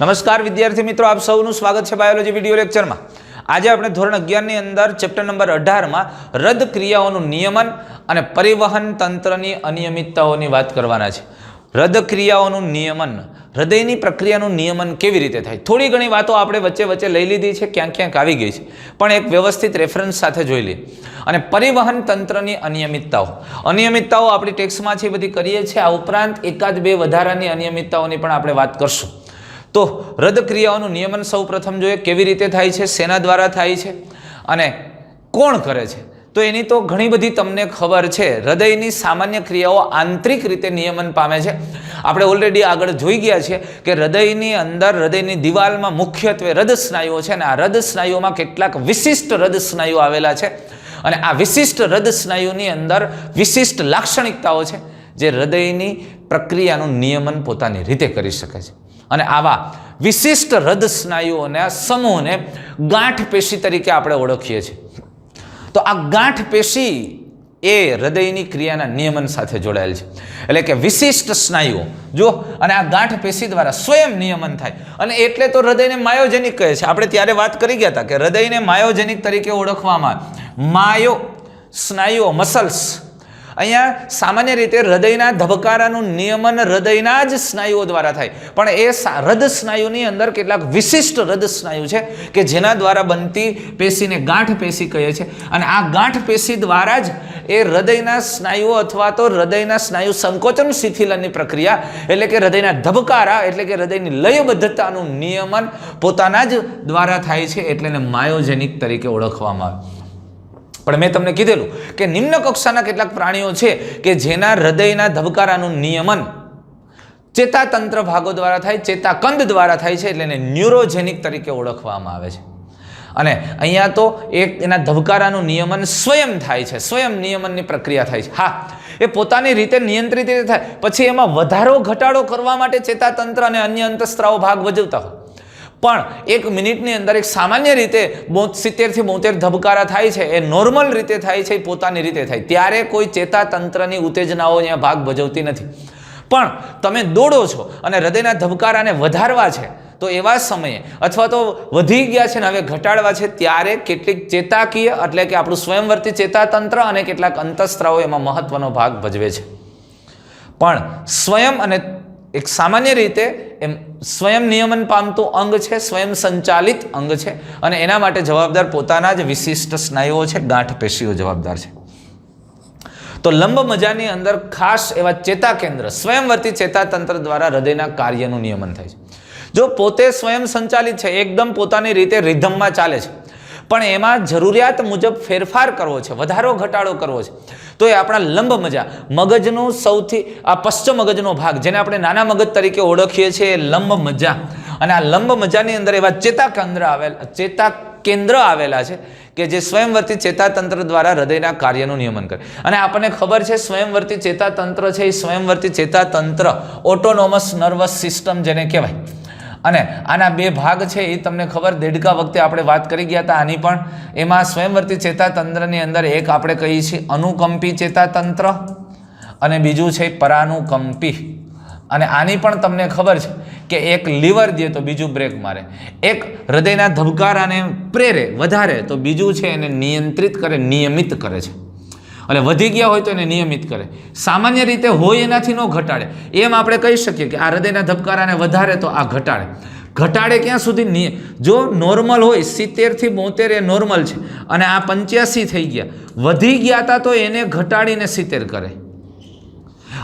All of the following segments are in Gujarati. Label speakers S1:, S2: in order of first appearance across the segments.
S1: નમસ્કાર વિદ્યાર્થી મિત્રો, આપ સૌનું સ્વાગત છે બાયોલોજી વિડિયો લેક્ચરમાં। આજે આપણે ધોરણ 11 ની અંદર ચેપ્ટર નંબર 18 માં રદ ક્રિયાઓનું નિયમન અને પરિવહન તંત્રની અનિયમિતતાઓની વાત કરવાના છે। રદ ક્રિયાઓનું નિયમન, હૃદયની પ્રક્રિયાનું નિયમન કેવી રીતે થાય, થોડી ઘણી વાતો આપણે વચ્ચે વચ્ચે લઈ લીધી છે, ક્યાંક ક્યાંક આવી ગઈ છે, પણ એક વ્યવસ્થિત રેફરન્સ સાથે જોઈ લઈએ। અને પરિવહન તંત્રની અનિયમિતતાઓ આપણી ટેક્સ્ટમાં છે, બધી કરીએ છીએ। આ ઉપરાંત એકાદ બે વધારાની અનિયમિતતાઓની પણ આપણે વાત કરશું। તો રદ ક્રિયાઓનું નિયમન સૌ પ્રથમ જોઈએ, કેવી રીતે થાય છે, શેના દ્વારા થાય છે અને કોણ કરે છે। તો એની તો ઘણી બધી તમને ખબર છે। હૃદયની સામાન્ય ક્રિયાઓ આંતરિક રીતે નિયમન પામે છે। આપણે ઓલરેડી આગળ જોઈ ગયા છીએ કે હૃદયની અંદર, હૃદયની દિવાલમાં મુખ્યત્વે હૃદ સ્નાયુઓ છે અને આ હૃદ સ્નાયુઓમાં કેટલાક વિશિષ્ટ હૃદ સ્નાયુઓ આવેલા છે અને આ વિશિષ્ટ હૃદ સ્નાયુની અંદર વિશિષ્ટ લાક્ષણિકતાઓ છે જે હૃદયની પ્રક્રિયાનું નિયમન પોતાની રીતે કરી શકે છે। અને આવા વિશિષ્ટ હૃદ સ્નાયુઓના સમૂહને ગાંઠ પેશી તરીકે આપણે ઓળખીએ છીએ। તો આ ગાંઠ પેશી એ હૃદયની ક્રિયાના નિયમન સાથે જોડાયેલ છે, એટલે કે વિશિષ્ટ સ્નાયુઓ જો, અને આ ગાંઠ પેશી દ્વારા સ્વયં નિયમન થાય અને એટલે તો હૃદયને માયોજેનિક કહે છે। આપણે ત્યારે વાત કરી ગયા હતા કે હૃદયને માયોજેનિક તરીકે ઓળખવામાં આવે। માયો સ્નાયુઓ, મસલ્સ, અહીંયા સામાન્ય રીતે હૃદયના ધબકારાનું નિયમન હૃદયના જ સ્નાયુઓ દ્વારા થાય, પણ એ હૃદ સ્નાયુની અંદર કેટલાક વિશિષ્ટ હૃદ સ્નાયુ છે કે જેના દ્વારા બનતી પેશીને ગાંઠ પેશી કહે છે અને આ ગાંઠ પેશી દ્વારા જ એ હૃદયના સ્નાયુઓ અથવા તો હૃદયના સ્નાયુ સંકોચન શિથિલનની પ્રક્રિયા, એટલે કે હૃદયના ધબકારા, એટલે કે હૃદયની લયબદ્ધતાનું નિયમન પોતાના જ દ્વારા થાય છે, એટલે એને માયોજેનિક તરીકે ઓળખવામાં આવે। પણ મેં તમને કીધેલું કે નિમ્ન કક્ષાના કેટલાક પ્રાણીઓ છે કે જેના હૃદયના ધબકારાનું નિયમન ચેતાતંત્ર ભાગો દ્વારા થાય, ચેતાકંદ દ્વારા થાય છે, એટલે એને ન્યુરોજેનિક તરીકે ઓળખવામાં આવે છે। અને અહીંયા તો એના ધબકારાનું નિયમન સ્વયં થાય છે, સ્વયં નિયમનની પ્રક્રિયા થાય છે। હા, એ પોતાની રીતે નિયંત્રિત રીતે થાય, પછી એમાં વધારો ઘટાડો કરવા માટે ચેતાતંત્ર અને અન્ય અંતઃસ્ત્રાવો ભાગ ભજવતા હોય, પણ એક મિનિટની અંદર એક સામાન્ય રીતે 70 થી 72 ધબકારા થાય છે, એ નોર્મલ રીતે થાય છે, પોતાની રીતે થાય, ત્યારે કોઈ ચેતાતંત્રની ઉત્તેજનાઓ અહીંયા ભાગ ભજવતી નથી। પણ તમે દોડો છો અને હૃદયના ધબકારાને વધારવા છે, તો એવા સમયે અથવા તો વધી ગયા છે ને હવે ઘટાડવા છે, ત્યારે કેટલીક ચેતાકીય, એટલે કે આપણું સ્વયંવર્તી ચેતાતંત્ર અને કેટલાક અંતઃસ્ત્રાવો એમાં મહત્વનો ભાગ ભજવે છે। પણ સ્વયં અને એક સામાન્ય રીતે એમ સ્વયં નિયમન પામતું અંગ છે, સ્વયં સંચાલિત અંગ છે અને એના માટે જવાબદાર પોતાના જ વિશિષ્ટ સ્નાયુઓ છે, ગાંઠ પેશીઓ જવાબદાર છે। તો લંબ મજાની અંદર ખાસ એવા ચેતા કેન્દ્ર, સ્વયંવર્તી ચેતાતંત્ર દ્વારા હૃદયના કાર્યનું નિયમન થાય છે। જો પોતે સ્વયં સંચાલિત છે, એકદમ પોતાની રીતે રિધમમાં ચાલે છે, પણ એમાં જરૂરિયાત મુજબ ફેરફાર કરવો છે, વધારો ઘટાડો કરવો છે, તો એ આપણા લંબ મજા, મગજનું સૌથી આ પશ્ચ મગજનો ભાગ, જેને આપણે નાના મગજ તરીકે ઓળખીએ છીએ, એ લંબ મજા, અને આ લંબ મજાની અંદર એવા ચેતા કેન્દ્ર આવેલા છે કે જે સ્વયંવર્તી ચેતાતંત્ર દ્વારા હૃદયના કાર્યનું નિયમન કરે। અને આપણને ખબર છે સ્વયંવર્તી ચેતાતંત્ર છે, એ સ્વયંવર્તી ચેતાતંત્ર ઓટોનોમસ નર્વસ સિસ્ટમ જેને કહેવાય, અને આના બે ભાગ છે એ તમને ખબર, દેડકા વખતે આપણે વાત કરી ગયા હતા આની પણ। એમાં સ્વયંવર્તી ચેતાતંત્રની અંદર એક આપણે કહીએ છીએ અનુકંપી ચેતાતંત્ર અને બીજું છે પરાનુકંપી। અને આની પણ તમને ખબર છે કે એક લીવર દે તો બીજું બ્રેક મારે, એક હૃદયના ધબકારાને પ્રેરે વધારે તો બીજું છે એને નિયંત્રિત કરે, નિયમિત કરે છે, એટલે વધી ગયા હોય તો એને નિયમિત કરે, સામાન્ય રીતે હોય એનાથી ન ઘટાડે। એમ આપણે કહી શકીએ કે આ હૃદયના ધબકારાને વધારે તો આ ઘટાડે ક્યાં સુધી? જો નોર્મલ હોય 70 થી 72 એ નોર્મલ છે અને આ 85 થઈ ગયા, વધી ગયા હતા તો એને ઘટાડીને 70 કરે,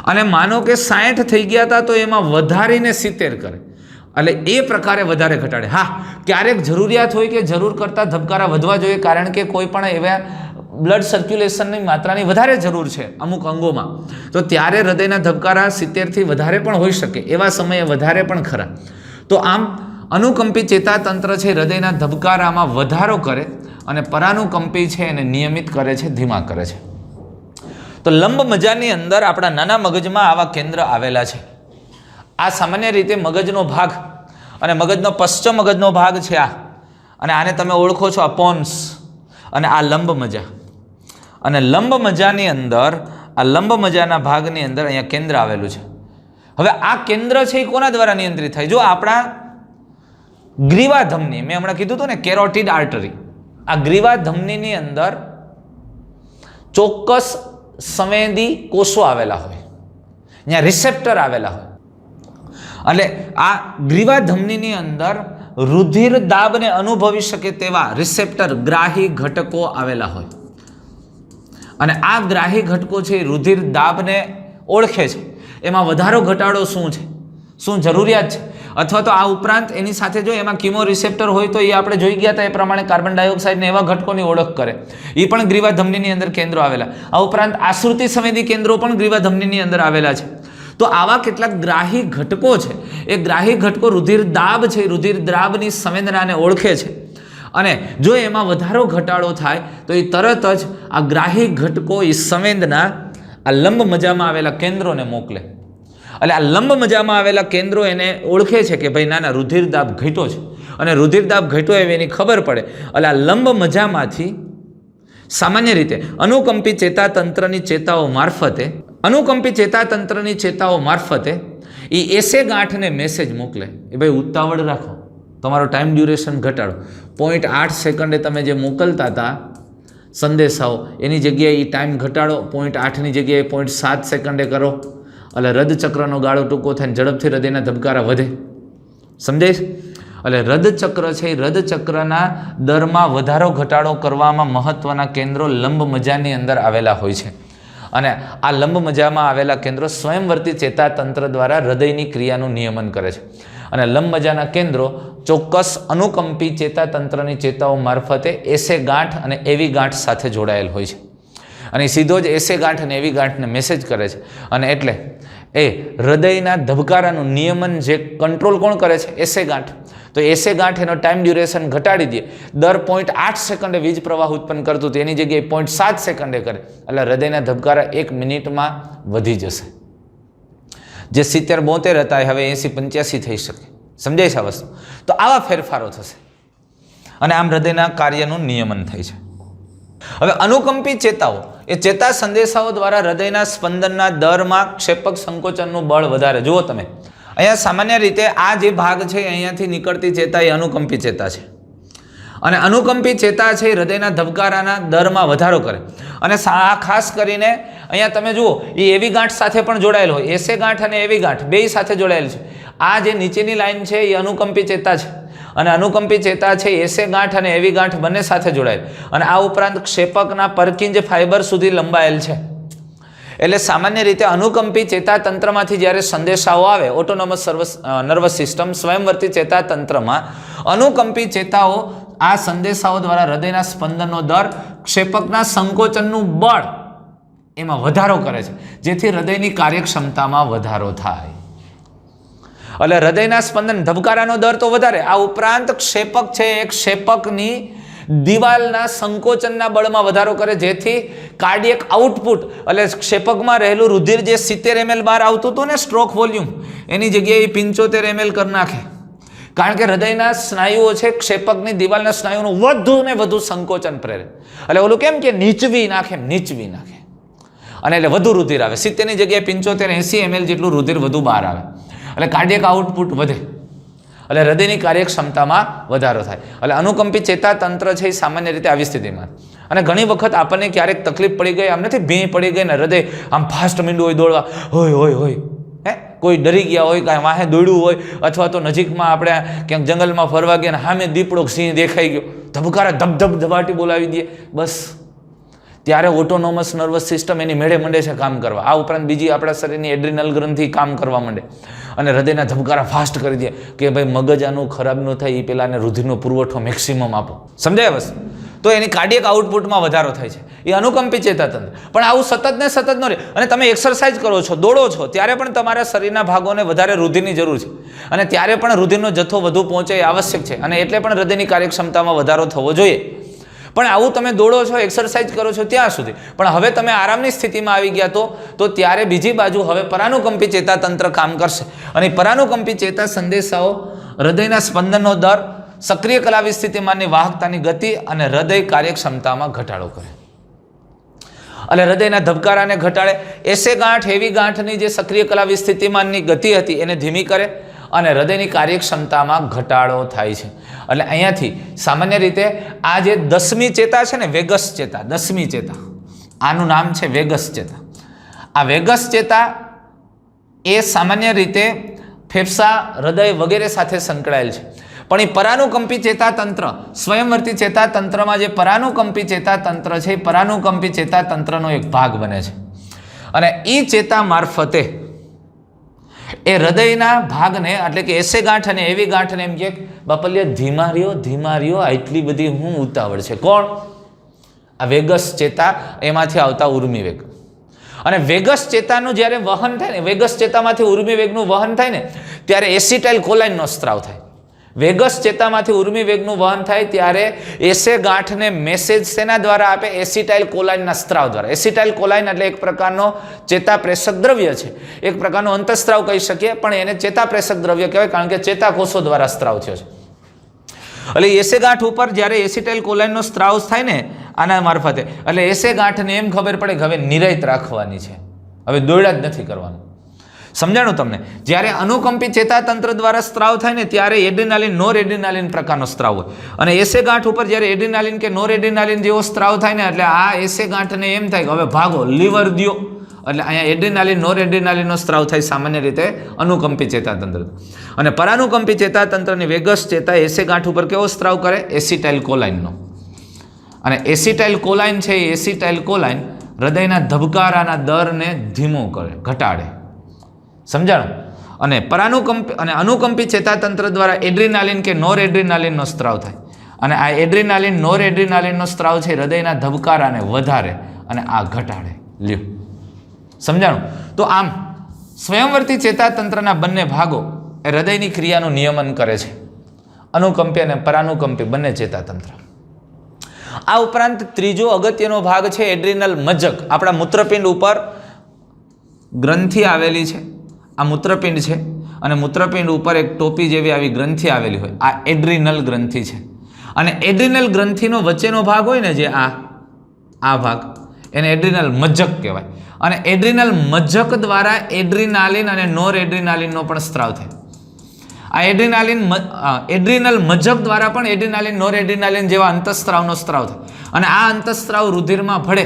S1: અને માનો કે 60 થઈ ગયા હતા તો એમાં વધારીને 70 કરે, એટલે એ પ્રકારે વધારે ઘટાડે। હા, ક્યારેક જરૂરિયાત હોય કે જરૂર કરતાં ધબકારા વધવા જોઈએ, કારણ કે કોઈ પણ એવા બ્લડ સર્ક્યુલેશનની માત્રાની વધારે જરૂર છે અમુક અંગોમાં, તો ત્યારે હૃદયના ધબકારા 70 થી વધારે પણ હોઈ શકે, એવા સમયે વધારે પણ ખરા। તો આમ અનુકંપી ચેતાતંત્ર છે હૃદયના ધબકારામાં વધારો કરે અને પરાનુકંપી છે એને નિયમિત કરે છે, ધીમા કરે છે। તો લંબ મજાની અંદર આપણા નાના મગજમાં આવા કેન્દ્ર આવેલા છે। આ સામાન્ય રીતે મગજનો ભાગ અને મગજનો પશ્ચ મગજનો ભાગ છે આ, અને આને તમે ઓળખો છો આ પોન્સ, અને આ લંબ મજા, અને લંબ મજાની અંદર આ લંબ મજાના ભાગની અંદર અહીંયા કેન્દ્ર આવેલું છે। હવે આ કેન્દ્ર છે એ કોના દ્વારા નિયંત્રિત થાય? જો આપણા ગ્રીવા ધમની, મેં હમણાં કીધું હતું ને કેરોટિડ આર્ટરી, આ ગ્રીવા ધમનીની અંદર ચોક્કસ સંવેદી કોષો આવેલા હોય, ત્યાં રિસેપ્ટર આવેલા હોય. એટલે આ ગ્રીવા ધમનીની અંદર રુધિર દાબને અનુભવી શકે તેવા રિસેપ્ટર ગ્રાહી ઘટકો આવેલા હોય. અને આ ગ્રાહી ઘટકો છે એ રુધિર દાબને ઓળખે છે. એમાં વધારો ઘટાડો શું છે, શું જરૂરિયાત છે, અથવા તો આ ઉપરાંત એની સાથે જો એમાં કિમો રિસેપ્ટર હોય તો એ આપણે જોઈ ગયા હતા એ પ્રમાણે કાર્બન ડાયોક્સાઇડને એવા ઘટકોની ઓળખ કરે, એ પણ ગ્રીવા ધમનીની અંદર કેન્દ્રો આવેલા. આ ઉપરાંત આશ્રુતિ સંવેદી કેન્દ્રો પણ ગ્રીવા ધમનીની અંદર આવેલા છે. તો આવા કેટલાક ગ્રાહી ઘટકો છે, એ ગ્રાહી ઘટકો રુધિર દાબ છે, રુધિર દ્રાબની સંવેદનાને ઓળખે છે. અને જો એમાં વધારો ઘટાડો થાય તો એ તરત જ આ ગ્રાહી ઘટકો એ સંવેદના આ લંબ મજામાં આવેલા કેન્દ્રોને મોકલે. એટલે આ લંબ મજામાં આવેલા કેન્દ્રો એને ઓળખે છે કે ભાઈ નાના રુધિર દાબ ઘટ્યો છે, અને રુધિર દાબ ઘટ્યો એવી એની ખબર પડે. એટલે આ લંબ મજામાંથી સામાન્ય રીતે અનુકંપી ચેતાતંત્રની ચેતાઓ મારફતે એ એસે ગાંઠને મેસેજ મોકલે એ ભાઈ ઉતાવળ રાખો, તમારો ટાઈમ ડ્યુરેશન ઘટાડો. 0.8 સેકન્ડે તમે જે મોકલતા હતા સંદેશાઓ એની જગ્યાએ એ ટાઈમ ઘટાડો, 0.8ની જગ્યાએ 0.7 સેકન્ડે કરો. એટલે હૃદચક્રનો ગાળો ટૂંકો થાય, ઝડપથી હૃદયના ધબકારા વધે. સમજાય? એટલે હૃદચક્ર છે એ હૃદચક્રના દરમાં વધારો ઘટાડો કરવામાં મહત્વના કેન્દ્રો લંબ મજાની અંદર આવેલા હોય છે. અને આ લંબ મજામાં આવેલા કેન્દ્રો સ્વયંવર્તી ચેતાતંત્ર દ્વારા હૃદયની ક્રિયાનું નિયમન કરે છે. અને લંબ મજાના કેન્દ્રો ચોક્કસ અનુકંપી ચેતાતંત્રની ચેતાઓ મારફતે એસે ગાંઠ અને એવી ગાંઠ સાથે જોડાયેલ હોય છે. અને સીધો જ એસે ગાંઠ અને એવી ગાંઠને મેસેજ કરે છે. અને એટલે એ હૃદયના ધબકારાનું નિયમન જે કંટ્રોલ કોણ કરે છે? એસે ગાંઠ. તો એસે ગાંઠ એનો ટાઈમ ડ્યુરેશન ઘટાડી દે, દર 0.8 સેકન્ડે વીજ પ્રવાહ ઉત્પન્ન કરતું હતું એની જગ્યાએ 0.7 સેકન્ડે કરે, એટલે હૃદયના ધબકારા 1 મિનિટમાં વધી જશે. જે 70-72 હતા એ હવે 80-85 થઈ શકે. સમજાય છે આ વસ્તુ? તો આવા ફેરફારો થશે અને આમ હૃદયના કાર્યનું નિયમન થાય છે. હવે અનુકંપી ચેતાઓ એ ચેતા સંદેશાઓ દ્વારા હૃદયના સ્પંદનના દરમાં ક્ષેપક સંકોચનનું બળ વધારે. જુઓ તમે અહીંયા સામાન્ય રીતે આ જે ભાગ છે અહીંયાથી નીકળતી ચેતા એ અનુકંપી ચેતા છે. અને અનુકંપી ચેતા છે હૃદયના ધબકારાના દરમાં વધારો કરે. અને આ ખાસ કરીને અહીંયા તમે જુઓ એ એવી ગાંઠ સાથે પણ જોડાયેલ હોય, એસે ગાંઠ અને એવી ગાંઠ બે સાથે જોડાયેલ છે. આ જે નીચેની લાઈન છે એ અનુકંપી ચેતા છે, અને અનુકંપી ચેતા છે એસે ગાંઠ અને એવી ગાંઠ બંને સાથે જોડાયેલ. અને આ ઉપરાંત ક્ષેપકના પરકિંજ ફાઇબર સુધી લંબાયેલ છે. એટલે સામાન્ય રીતે અનુકંપી ચેતાતંત્રમાંથી જ્યારે સંદેશાઓ આવે, ઓટોનોમસ નર્વસ સિસ્ટમ સ્વયંવર્તી ચેતાતંત્રમાં અનુકંપી ચેતાઓ આ સંદેશાઓ દ્વારા હૃદયના સ્પંદનનો દર, ક્ષેપકના સંકોચનનું બળ એમાં વધારો કરે છે, જેથી હૃદયની કાર્યક્ષમતામાં વધારો થાય. એટલે હૃદયના સ્પંદન ધબકારાનો દર તો વધારે, આ ઉપરાંત ક્ષેપક છે એ ક્ષેપકની દિવાલના સંકોચનના બળમાં વધારો કરે, જેથી કાર્ડિયક આઉટપુટ એટલે ક્ષેપકમાં રહેલું રુધિર જે 70 ml બહાર આવતું હતું ને સ્ટ્રોક વોલ્યુમ, એની જગ્યાએ 75 ml કરી નાખે. કારણ કે હૃદયના સ્નાયુઓ છે ક્ષેપકની દિવાલના સ્નાયુનું વધુ ને વધુ સંકોચન પ્રેરે. એટલે ઓલું કેમ કે નીચવી નાખે. અને એટલે વધુ રુધિર આવે, 70ની જગ્યાએ 75-80 ml જેટલું રુધિર વધુ બહાર આવે. એટલે કાર્ડિયક આઉટપુટ વધે, એટલે હૃદયની કાર્યક્ષમતામાં વધારો થાય. એટલે અનુકંપી ચેતાતંત્ર છે એ સામાન્ય રીતે આવી સ્થિતિમાં. અને ઘણી વખત આપણને ક્યારેક તકલીફ પડી ગઈ, આમ નથી ભીં પડી ગઈ ને હૃદય આમ ફાસ્ટ મીંડું હોય દોડવા, હોય કોઈ ડરી ગયા હોય, કાંઈ વાહે દોડ્યું હોય, અથવા તો નજીકમાં આપણે ક્યાંક જંગલમાં ફરવા ગયા ને સામે દીપડો સિંહ દેખાઈ ગયો, ધબકારા ધબધબાટી બોલાવી દઈએ, બસ ત્યારે ઓટોનોમસ નર્વસ સિસ્ટમ એની મેળે મંડે છે કામ કરવા. આ ઉપરાંત બીજી આપણા શરીરની એડ્રિનલ ગ્રંથિ કામ કરવા માંડે અને હૃદયના ધબકારા ફાસ્ટ કરી દે કે ભાઈ મગજ આનું ખરાબ ન થાય, એ પહેલાં રુધિરનો પુરવઠો મેક્સિમમ આપો. સમજાય બસ? તો એની કાર્ડિયક આઉટપુટમાં વધારો થાય છે, એ અનુકંપી ચેતાતંત્ર. પણ આવું સતત ન રહે. અને તમે એક્સરસાઇઝ કરો છો, દોડો છો, ત્યારે પણ તમારા શરીરના ભાગોને વધારે રુધિરની જરૂર છે, અને ત્યારે પણ રુધિરનો જથ્થો વધુ પહોંચે એ આવશ્યક છે, અને એટલે પણ હૃદયની કાર્યક્ષમતામાં વધારો થવો જોઈએ. પણ આવું તમે દોડો છો, એક્સરસાઇઝ કરો છો ત્યાં સુધી. પણ હવે તમે આરામની સ્થિતિમાં આવી ગયા તો ત્યારે બીજી બાજુ હવે પરાનુકંપી ચેતાતંત્ર કામ કરશે, અને પરાનુકંપી ચેતા સંદેશાઓ હૃદયના સ્પંદનનો દર, સક્રિય કલાવી સ્થિતિમાનની વાહકતાની ગતિ અને હૃદય કાર્યક્ષમતામાં ઘટાડો કરે. એટલે હૃદયના ધબકારાને ઘટાડે. એસે ગાંઠ, હેવી ગાંઠની જે સક્રિય કલાવી સ્થિતિમાનની ગતિ હતી એને ધીમી કરે, અને હૃદયની કાર્યક્ષમતામાં ઘટાડો થાય છે. એટલે અહીંયાથી સામાન્ય રીતે આ જે 10મી ચેતા છે ને, વેગસ ચેતા, 10મી ચેતા, આનું નામ છે વેગસ ચેતા. આ વેગસ ચેતા એ સામાન્ય રીતે ફેફસા, હૃદય વગેરે સાથે સંકળાયેલ છે. પણ એ પરાનુકંપી ચેતાતંત્ર, સ્વયંવર્તી ચેતાતંત્રમાં જે પરાનુકંપી ચેતાતંત્ર છે, એ પરાનુકંપી ચેતાતંત્રનો એક ભાગ બને છે. અને એ ચેતા મારફતે એ હૃદયના ભાગને, એટલે કે એસે ગાંઠ અને એવી ગાંઠને એમ કે બાપલિયા ધીમા રહ્યો, આટલી બધી હું ઉતાવળ છે. કોણ? આ વેગસ ચેતા, એમાંથી આવતા ઉર્મી વેગ. અને વેગસ ચેતાનું જ્યારે વહન થાય ને, વેગસ ચેતામાંથી ઉર્મી વેગનું વહન થાય ને, ત્યારે એસિટાઇલ કોલાઇનનો સ્ત્રાવ થાય. વેગસ ચેતામાંથી ઉર્મી વેગનું વહન થાય ત્યારે એસે ગાંઠને મેસેજ શેના દ્વારા આપે? એસિટાઇલ કોલાઇનના સ્ત્રાવ દ્વારા. એસિટાઇલ કોલાઇન એટલે એક પ્રકારનો ચેતાપ્રેષક દ્રવ્ય છે, એક પ્રકારનો અંતઃસ્ત્રાવ કહી શકીએ, પણ એને ચેતાપ્રેષક દ્રવ્ય કહેવાય, કારણ કે ચેતાકોષો દ્વારા સ્ત્રાવ થયો છે. એટલે એસે ગાંઠ ઉપર જ્યારે એસિટાઇલ કોલાઇનનો સ્ત્રાવ થાય ને આના મારફતે, એટલે એસે ગાંઠને એમ ખબર પડે કે હવે નિરાયત રાખવાની છે, હવે દોડ્યા જ નથી કરવાનું. સમજાણું તમને? જ્યારે અનુકંપી ચેતાતંત્ર દ્વારા સ્ત્રાવ થાય ને ત્યારે એડ્રીનાલિન, નોરએડ્રીનાલિન પ્રકારનો સ્ત્રાવ હોય. અને એસે ગાંઠ ઉપર જ્યારે એડ્રીનાલિન કે નોરએડ્રીનાલિન જેવો સ્ત્રાવ થાય ને, એટલે આ એસે ગાંઠને એમ થાય કે હવે ભાગો, લીવર દ્યો. એટલે અહીંયા એડ્રીનાલિન, નોરએડ્રીનાલિનનો સ્ત્રાવ થાય સામાન્ય રીતે અનુકંપી ચેતાતંત્ર. અને પરાનુકંપી ચેતાતંત્રની વેગસ ચેતા એસે ગાંઠ ઉપર કેવો સ્ત્રાવ કરે? એસિટાઇલ કોલાઇનનો. અને એસિટાઇલ કોલાઇન છે, એ એસિટાઇલ કોલાઇન હૃદયના ધબકારાના દરને ધીમો કરે, ઘટાડે. સમજાણું? અને અનુકંપી ચેતાતંત્ર દ્વારા એડ્રીનાલિન કે નોરએડ્રીનાલિનનો સ્ત્રાવ થાય. અને આ એડ્રીનાલિન, નોરએડ્રીનાલિનનો સ્ત્રાવ છે હૃદયના ધબકારાને વધારે અને આ ઘટાડે. લ્યો, સમજાણું? તો આમ સ્વયંવર્તી ચેતાતંત્રના બંને ભાગો એ હૃદયની ક્રિયાનું નિયમન કરે છે, અનુકંપી અને પરાનુકંપી બંને ચેતાતંત્ર. આ ઉપરાંત ત્રીજો અગત્યનો ભાગ છે એડ્રીનલ મજ્જક. આપણા મૂત્રપિંડ ઉપર ગ્રંથિ આવેલી છે, આ મૂત્રપિંડ છે, અને મૂત્રપિંડ ઉપર એક ટોપી જેવી આવી ગ્રંથિ આવેલી હોય, આ એડ્રીનલ ગ્રંથિ છે. અને એડ્રીનલ ગ્રંથિનો વચ્ચેનો ભાગ હોય ને, જે આ ભાગ, એને એડ્રીનલ મજ્જક કહેવાય. અને એડ્રીનલ મજ્જક દ્વારા એડ્રીનાલિન અને નોરએડ્રીનાલિનનો પણ સ્ત્રાવ થાય. આ એડ્રીનલ મજ્જક દ્વારા પણ એડ્રીનાલિન, નોરએડ્રીનાલિન જેવા અંતઃસ્ત્રાવનો સ્ત્રાવ થાય. અને આ અંતઃસ્ત્રાવ રુધિરમાં ભળે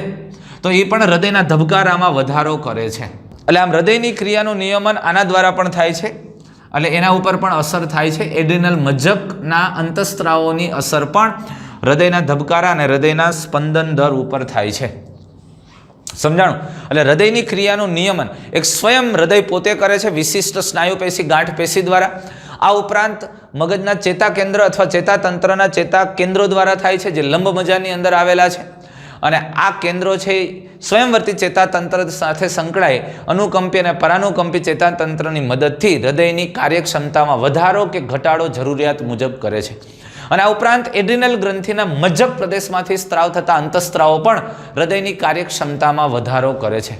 S1: તો એ પણ હૃદયના ધબકારામાં વધારો કરે છે. એટલે આમ હૃદયની ક્રિયાનું નિયમન આના દ્વારા પણ થાય છે, એટલે એના ઉપર પણ અસર થાય છે. એડ્રીનલ મજ્જકના અંતઃસ્ત્રાવોની અસર પણ હૃદયના ધબકારા અને હૃદયના સ્પંદન દર ઉપર થાય છે. સમજાણું? એટલે હૃદયની ક્રિયાનું નિયમન એક સ્વયં હૃદય પોતે કરે છે, વિશિષ્ટ સ્નાયુ પેશી, ગાંઠ પેશી દ્વારા. આ ઉપરાંત મગજના ચેતા કેન્દ્ર અથવા ચેતાતંત્રના ચેતા કેન્દ્રો દ્વારા થાય છે, જે લંબ મજાની અંદર આવેલા છે. અને આ કેન્દ્રો છે સ્વયંવર્તી ચેતાતંત્ર સાથે સંકળાય અનુકંપી અને પરાનુકંપી ચેતાતંત્રની મદદથી હૃદયની કાર્યક્ષમતામાં વધારો કે ઘટાડો જરૂરિયાત મુજબ કરે છે. અને આ ઉપરાંત એડ્રીનલ ગ્રંથિના મજ્જક પ્રદેશમાંથી સ્ત્રાવ થતા અંતઃસ્ત્રાવો પણ હૃદયની કાર્યક્ષમતામાં વધારો કરે છે.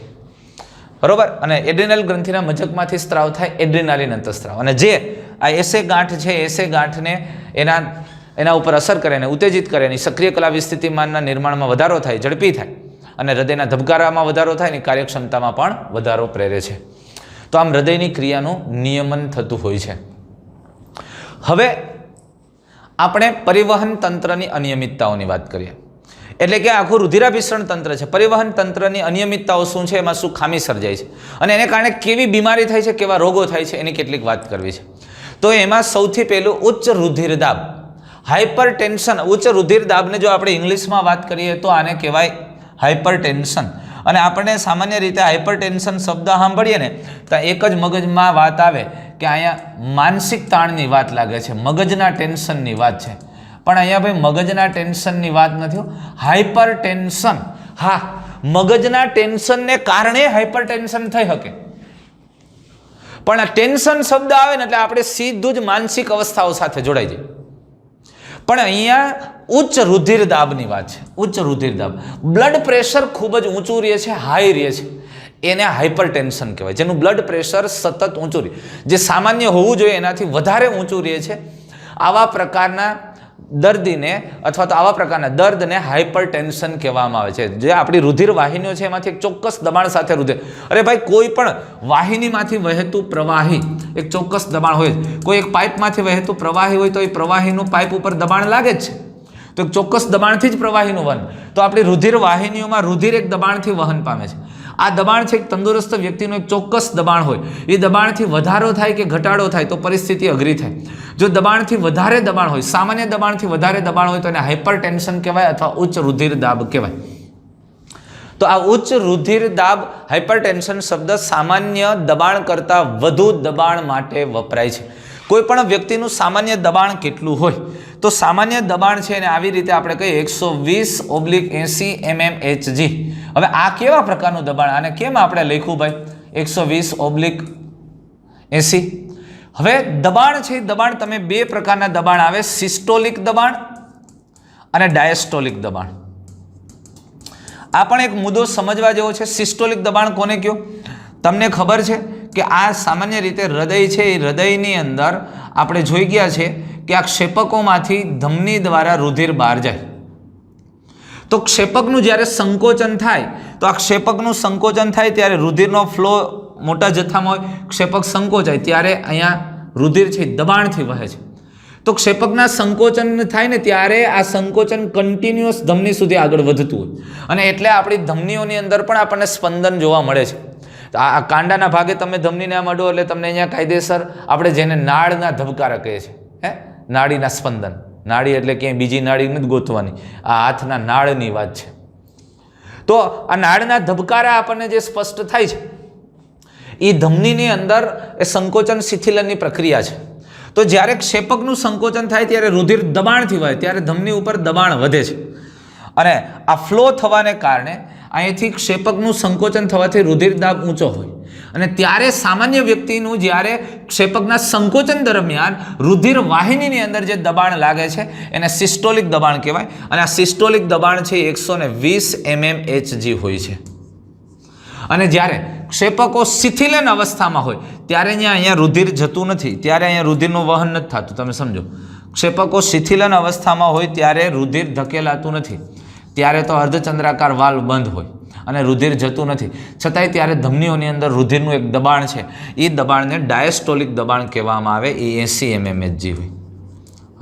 S1: બરોબર? અને એડ્રીનલ ગ્રંથિના મજ્જકમાંથી સ્ત્રાવ થાય એડ્રીનાલિન અંતઃસ્ત્રાવ. અને જે આ એસે ગાંઠ છે, એસે ગાંઠને એના ઉપર અસર કરે અને ઉત્તેજિત કરે, એની સક્રિય કલાવી સ્થિતિમાનના નિર્માણમાં વધારો થાય, ઝડપી થાય, અને હૃદયના ધબકારામાં વધારો થાય, એની કાર્યક્ષમતામાં પણ વધારો પ્રેરે છે. તો આમ હૃદયની ક્રિયાનું નિયમન થતું હોય છે. હવે આપણે પરિવહન તંત્રની અનિયમિતતાઓની વાત કરીએ. એટલે કે આખું રુધિરાભિસરણ તંત્ર છે, પરિવહન તંત્રની અનિયમિતતાઓ શું છે, એમાં શું ખામી સર્જાય છે, અને એને કારણે કેવી બીમારી થાય છે, કેવા રોગો થાય છે, એની કેટલીક વાત કરવી છે. તો એમાં સૌથી પહેલું ઉચ્ચ રુધિરદાબ, હાઇપરટેન્શન. ઉચ્ચ રુધિરદાબને જો આપણે ઇંગ્લિશમાં વાત કરીએ તો આને કહેવાય હાઇપરટેન્શન. અને આપણે સામાન્ય રીતે હાઇપરટેન્શન શબ્દ સાંભળીએ ને તો એક જ મગજમાં વાત આવે કે અહીંયા માનસિક તાણની વાત લાગે છે, મગજના ટેન્શનની વાત છે. પણ અહીંયા ભાઈ મગજના ટેન્શનની વાત નથી, હાઇપરટેન્શન. હા, મગજના ટેન્શનને કારણે હાઇપરટેન્શન થઈ શકે, પણ આ ટેન્શન શબ્દ આવે ને એટલે આપણે સીધું જ માનસિક અવસ્થાઓ સાથે જોડાઈ જાય. પણ અહીંયા ઉચ્ચ રુધિરદાબની વાત છે. ઉચ્ચ રુધિરદાબ, બ્લડ પ્રેશર ખૂબ જ ઊંચું રહે છે, હાઈ રહે છે, એને હાઇપરટેન્શન કહેવાય. જેનું બ્લડ પ્રેશર સતત ઊંચું રહે, જે સામાન્ય હોવું જોઈએ એનાથી વધારે ઊંચું રહે છે, આવા પ્રકારના દર્દીને અથવા તો આવા પ્રકારના દર્દને હાઇપરટેન્શન કહેવામાં આવે છે. જે આપણી રુધિર વાહિનીઓ છે એમાંથી એક ચોક્કસ દબાણ સાથે રુધિર, અરે ભાઈ કોઈ પણ વાહિનીમાંથી વહેતું પ્રવાહી એક ચોક્કસ દબાણ હોય. કોઈ એક પાઇપમાંથી વહેતું પ્રવાહી હોય તો એ પ્રવાહીનું પાઇપ ઉપર દબાણ લાગે જ છે, તો એક ચોક્કસ દબાણથી જ પ્રવાહીનું વહન. તો આપણી રુધિર વાહિનીઓમાં રુધિર એક દબાણથી વહન પામે છે. આ દબાણ છે એક તંદુરસ્ત વ્યક્તિનું એક ચોક્કસ દબાણ હોય, એ દબાણથી વધારો થાય કે ઘટાડો થાય તો પરિસ્થિતિ અઘરી થાય. જો દબાણથી વધારે દબાણ હોય, સામાન્ય દબાણથી વધારે દબાણ હોય તો એને હાઇપરટેન્શન કહેવાય અથવા ઉચ્ચ રુધિર દાબ કહેવાય. તો આ ઉચ્ચ રુધિર દાબ હાઇપરટેન્શન શબ્દ સામાન્ય દબાણ કરતાં વધુ દબાણ માટે વપરાય છે. કોઈ પણ વ્યક્તિનું સામાન્ય દબાણ કેટલું હોય તો સામાન્ય દબાણ છે એને આવી રીતે આપણે કહીએ 120/80 mmHg. હવે આ કેવા પ્રકારનું દબાણ, આને કેમ આપણે લખ્યું ભાઈ 120/80? હવે દબાણ છે, દબાણ તમે બે પ્રકારના દબાણ આવે, સિસ્ટોલિક દબાણ અને ડાયસ્ટોલિક દબાણ. આ પણ એક મુદ્દો સમજવા જેવો છે. સિસ્ટોલિક દબાણ કોને કહ્યું? તમને ખબર છે કે આ સામાન્ય રીતે હૃદય છે, એ હૃદયની અંદર આપણે જોઈ ગયા છે કે આ ક્ષેપકોમાંથી ધમની દ્વારા રુધિર બહાર જાય. તો ક્ષેપકનું જ્યારે સંકોચન થાય તો આ ક્ષેપકનું સંકોચન થાય ત્યારે રુધિરનો ફ્લો મોટા જથ્થામાં હોય, ક્ષેપક સંકોચાય ત્યારે અહીંયા રુધિર છે દબાણથી વહે છે. તો ક્ષેપકના સંકોચન થાય ને ત્યારે આ સંકોચન કન્ટિન્યુઅસ ધમની સુધી આગળ વધતું હોય, અને એટલે આપણી ધમનીઓની અંદર પણ આપણને સ્પંદન જોવા મળે છે. આ કાંડાના ભાગે તમે ધમનીને આમ અડો એટલે તમને અહીંયા કાયદેસર આપણે જેને નાળના ધબકારા કહીએ છીએ, નાડીના સ્પંદન. નાડી એટલે ક્યાંય બીજી નાડી નથી ગોતવાની, આ હાથના નાળની વાત છે. તો આ નાળના ધબકારા આપણને જે સ્પષ્ટ થાય છે એ ધમનીની અંદર એ સંકોચન શિથિલનની પ્રક્રિયા છે. તો જ્યારે ક્ષેપકનું સંકોચન થાય ત્યારે રુધિર દબાણથી વહે ત્યારે ધમની ઉપર દબાણ વધે છે, અને આ ફ્લો થવાને કારણે અહીંથી ક્ષેપકનું સંકોચન થવાથી રુધિર દાબ ઊંચો હોય, અને ત્યારે સામાન્ય વ્યક્તિનું જ્યારે ક્ષેપકના સંકોચન દરમિયાન રુધિર વાહિનીની અંદર જે દબાણ લાગે છે એને સિસ્ટોલિક દબાણ કહેવાય. અને આ સિસ્ટોલિક દબાણ છે 120 mmHg હોય છે. અને જ્યારે ક્ષેપકો શિથિલન અવસ્થામાં હોય ત્યારે અહીંયા રુધિર જતું નથી, ત્યારે અહીંયા રુધિરનું વહન નથી થતું. તમે સમજો, ક્ષેપકો શિથિલન અવસ્થામાં હોય ત્યારે રુધિર ધકેલાતું નથી, ત્યારે તો અર્ધચંદ્રાકાર વાલ્વ બંધ હોય અને રુધિર જતું નથી, છતાંય ત્યારે ધમનીઓની અંદર રુધિરનું એક દબાણ છે, એ દબાણને ડાયસ્ટોલિક દબાણ કહેવામાં આવે. એ 80 mmHg હોય.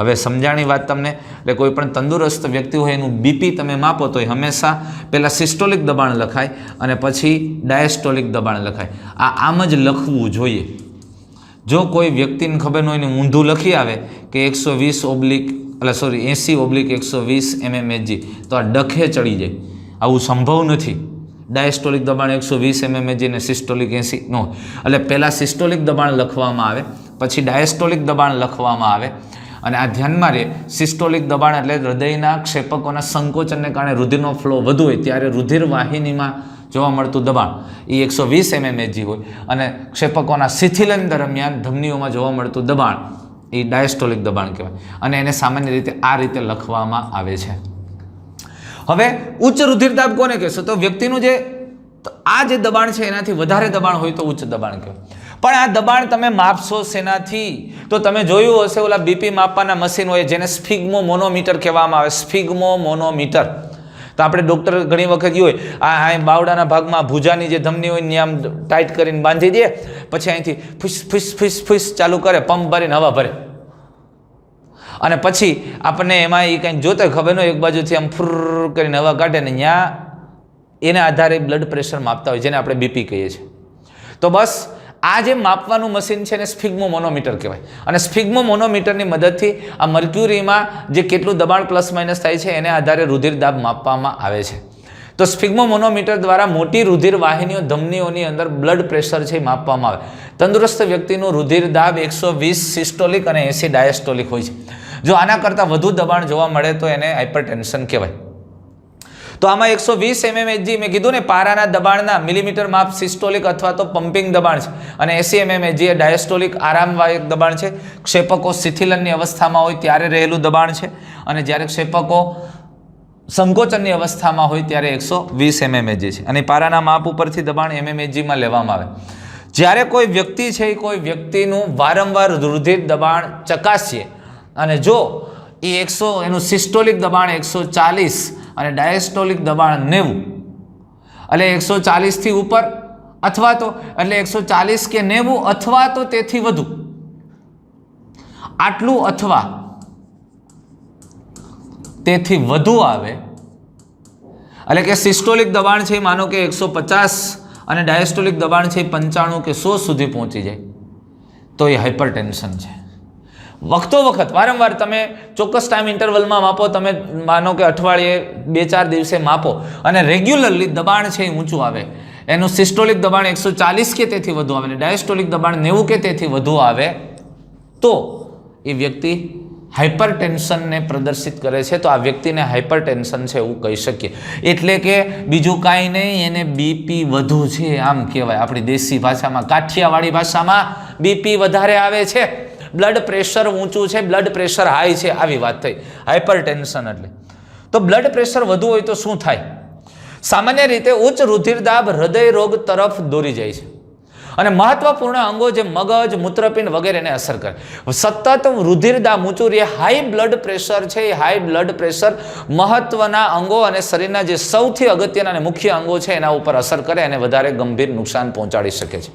S1: હવે સમજાણી વાત તમને. એટલે કોઈ પણ તંદુરસ્ત વ્યક્તિ હોય એનું બીપી તમે માપો તો હંમેશા પહેલાં સિસ્ટોલિક દબાણ લખાય અને પછી ડાયસ્ટોલિક દબાણ લખાય. આ આમ જ લખવું જોઈએ. જો કોઈ વ્યક્તિને ખબર ન હોય ને ઊંધું લખી આવે કે 80/120 mmHg તો આ ડખે ચડી જાય. આવું સંભવ નથી. ડાયસ્ટોલિક દબાણ 120 mmHg અને સિસ્ટોલિક 80 નો. એટલે પહેલાં સિસ્ટોલિક દબાણ લખવામાં આવે, પછી ડાયસ્ટોલિક દબાણ લખવામાં આવે. અને આ ધ્યાનમાં રહે, સિસ્ટોલિક દબાણ એટલે હૃદયના ક્ષેપકોના સંકોચનને કારણે રુધિરનો ફ્લો વધુ હોય ત્યારે રુધિર વાહિનીમાં જોવા મળતું દબાણ એ 120 mmHg હોય, અને ક્ષેપકોના શિથિલન દરમિયાન ધમનીઓમાં જોવા મળતું દબાણ એ ડાયસ્ટોલિક દબાણ કહેવાય. અને એને સામાન્ય રીતે આ રીતે લખવામાં આવે છે. હવે ઉચ્ચ રુધિરદાબ કોને કહેશો? તો વ્યક્તિનું જે આ જે દબાણ છે એનાથી વધારે દબાણ હોય તો ઉચ્ચ દબાણ કહેવાય. પણ આ દબાણ તમે માપશો શેનાથી? તો તમે જોયું હશે ઓલા બીપી માપવાના મશીન હોય જેને સ્ફિગ્મોમોનોમીટર કહેવામાં આવે. સ્ફિગ્મોમોનોમીટર તો આપણે ડૉક્ટર ઘણી વખત હોય આ બાવડાના ભાગમાં ભૂજાની જે ધમની હોય ને આમ ટાઈટ કરીને બાંધી દે, પછી અહીંથી ફૂસ ફૂસ ફૂસ ફૂસ ચાલુ કરે, પંપ ભરીને હવા ભરે, અને પછી આપણને એમાં એ કંઈક જોતા ખબર ન હોય, એક બાજુથી આમ ફુર કરીને હવા કાઢે ને ત્યાં એના આધારે બ્લડ પ્રેશર માપતા હોય જેને આપણે બીપી કહીએ છીએ. તો બસ આ જે માપવાનું મશીન છે એને સ્ફિગ્મોમોનોમીટર કહેવાય. અને સ્ફિગ્મોમોનોમીટરની મદદથી આ મર્ક્યુરીમાં જે કેટલું દબાણ પ્લસ માઇનસ થાય છે એને આધારે રુધિર દાબ માપવામાં આવે છે. તો સ્ફિગ્મોમોનોમીટર દ્વારા મોટી રુધિર વાહિનીઓ ધમનીઓની અંદર બ્લડ પ્રેશર છે માપવામાં આવે. તંદુરસ્ત વ્યક્તિનું રુધિર દાબ 120 સિસ્ટોલિક અને 80 ડાયસ્ટોલિક હોય છે. જો આના કરતાં વધુ દબાણ જોવા મળે તો એને હાઇપરટેન્શન કહેવાય. તો આમાં 120 mmHg મેં કીધું ને, પારાના દબાણના મિલીમીટર માપ સિસ્ટોલિક અથવા તો પમ્પિંગ દબાણ છે, અને 80 mmHg એ ડાયસ્ટોલિક આરામદાયક દબાણ છે. ક્ષેપકો શિથિલનની અવસ્થામાં હોય ત્યારે રહેલું દબાણ છે, અને જ્યારે ક્ષેપકો સંકોચનની અવસ્થામાં હોય ત્યારે 120 mmHg છે. અને પારાના માપ ઉપરથી દબાણ mmHgમાં લેવામાં આવે. જ્યારે કોઈ વ્યક્તિ છે કોઈ વ્યક્તિનું વારંવાર રુધિર દબાણ ચકાસીએ અને જો એ એનું સિસ્ટોલિક દબાણ 140 અને ડાયસ્ટોલિક દબાણ 90, એટલે 140 થી ઉપર અથવા તો એટલે 140 કે 90 અથવા તો તેથી વધુ, આટલું અથવા તેથી વધુ આવે એટલે કે સિસ્ટોલિક દબાણ છે માનો કે 150 અને ડાયસ્ટોલિક દબાણ છે 95 કે 100 સુધી પહોંચી જાય તો એ હાઇપરટેન્શન છે. વખતો વખત વારંવાર તમે ચોક્કસ ટાઈમ ઇન્ટરવલમાં માપો, તમે માનો કે અઠવાડિયે 2-4 દિવસે માપો અને રેગ્યુલરલી દબાણ છે એ ઊંચું આવે, એનું સિસ્ટોલિક દબાણ 140 કે તેથી વધુ આવે અને ડાયસ્ટોલિક દબાણ 90 કે તેથી વધુ આવે તો એ વ્યક્તિ હાઇપરટેન્શનને પ્રદર્શિત કરે છે. તો આ વ્યક્તિને હાઇપરટેન્શન છે એવું કહી શકીએ. એટલે કે બીજું કાંઈ નહીં, એને બીપી વધુ છે આમ કહેવાય. આપણી દેશી ભાષામાં, કાઠિયાવાડી ભાષામાં બીપી વધારે આવે છે, બ્લડ પ્રેશર ઊંચું છે, બ્લડ પ્રેશર હાઈ છે, આવી વાત થઈ હાઇપરટેન્શન એટલે. તો બ્લડ પ્રેશર વધુ હોય તો શું થાય? સામાન્ય રીતે ઉચ્ચ રુધિરદાબ હૃદય રોગ તરફ દોરી જાય છે અને મહત્વપૂર્ણ અંગો જે મગજ, મૂત્રપિંડ વગેરેને અસર કરે. સતત રુધિરદાબ ઊંચું રહે, હાઈ બ્લડ પ્રેશર છે એ હાઈ બ્લડ પ્રેશર મહત્વના અંગો અને શરીરના જે સૌથી અગત્યના અને મુખ્ય અંગો છે એના ઉપર અસર કરે અને વધારે ગંભીર નુકસાન પહોંચાડી શકે છે.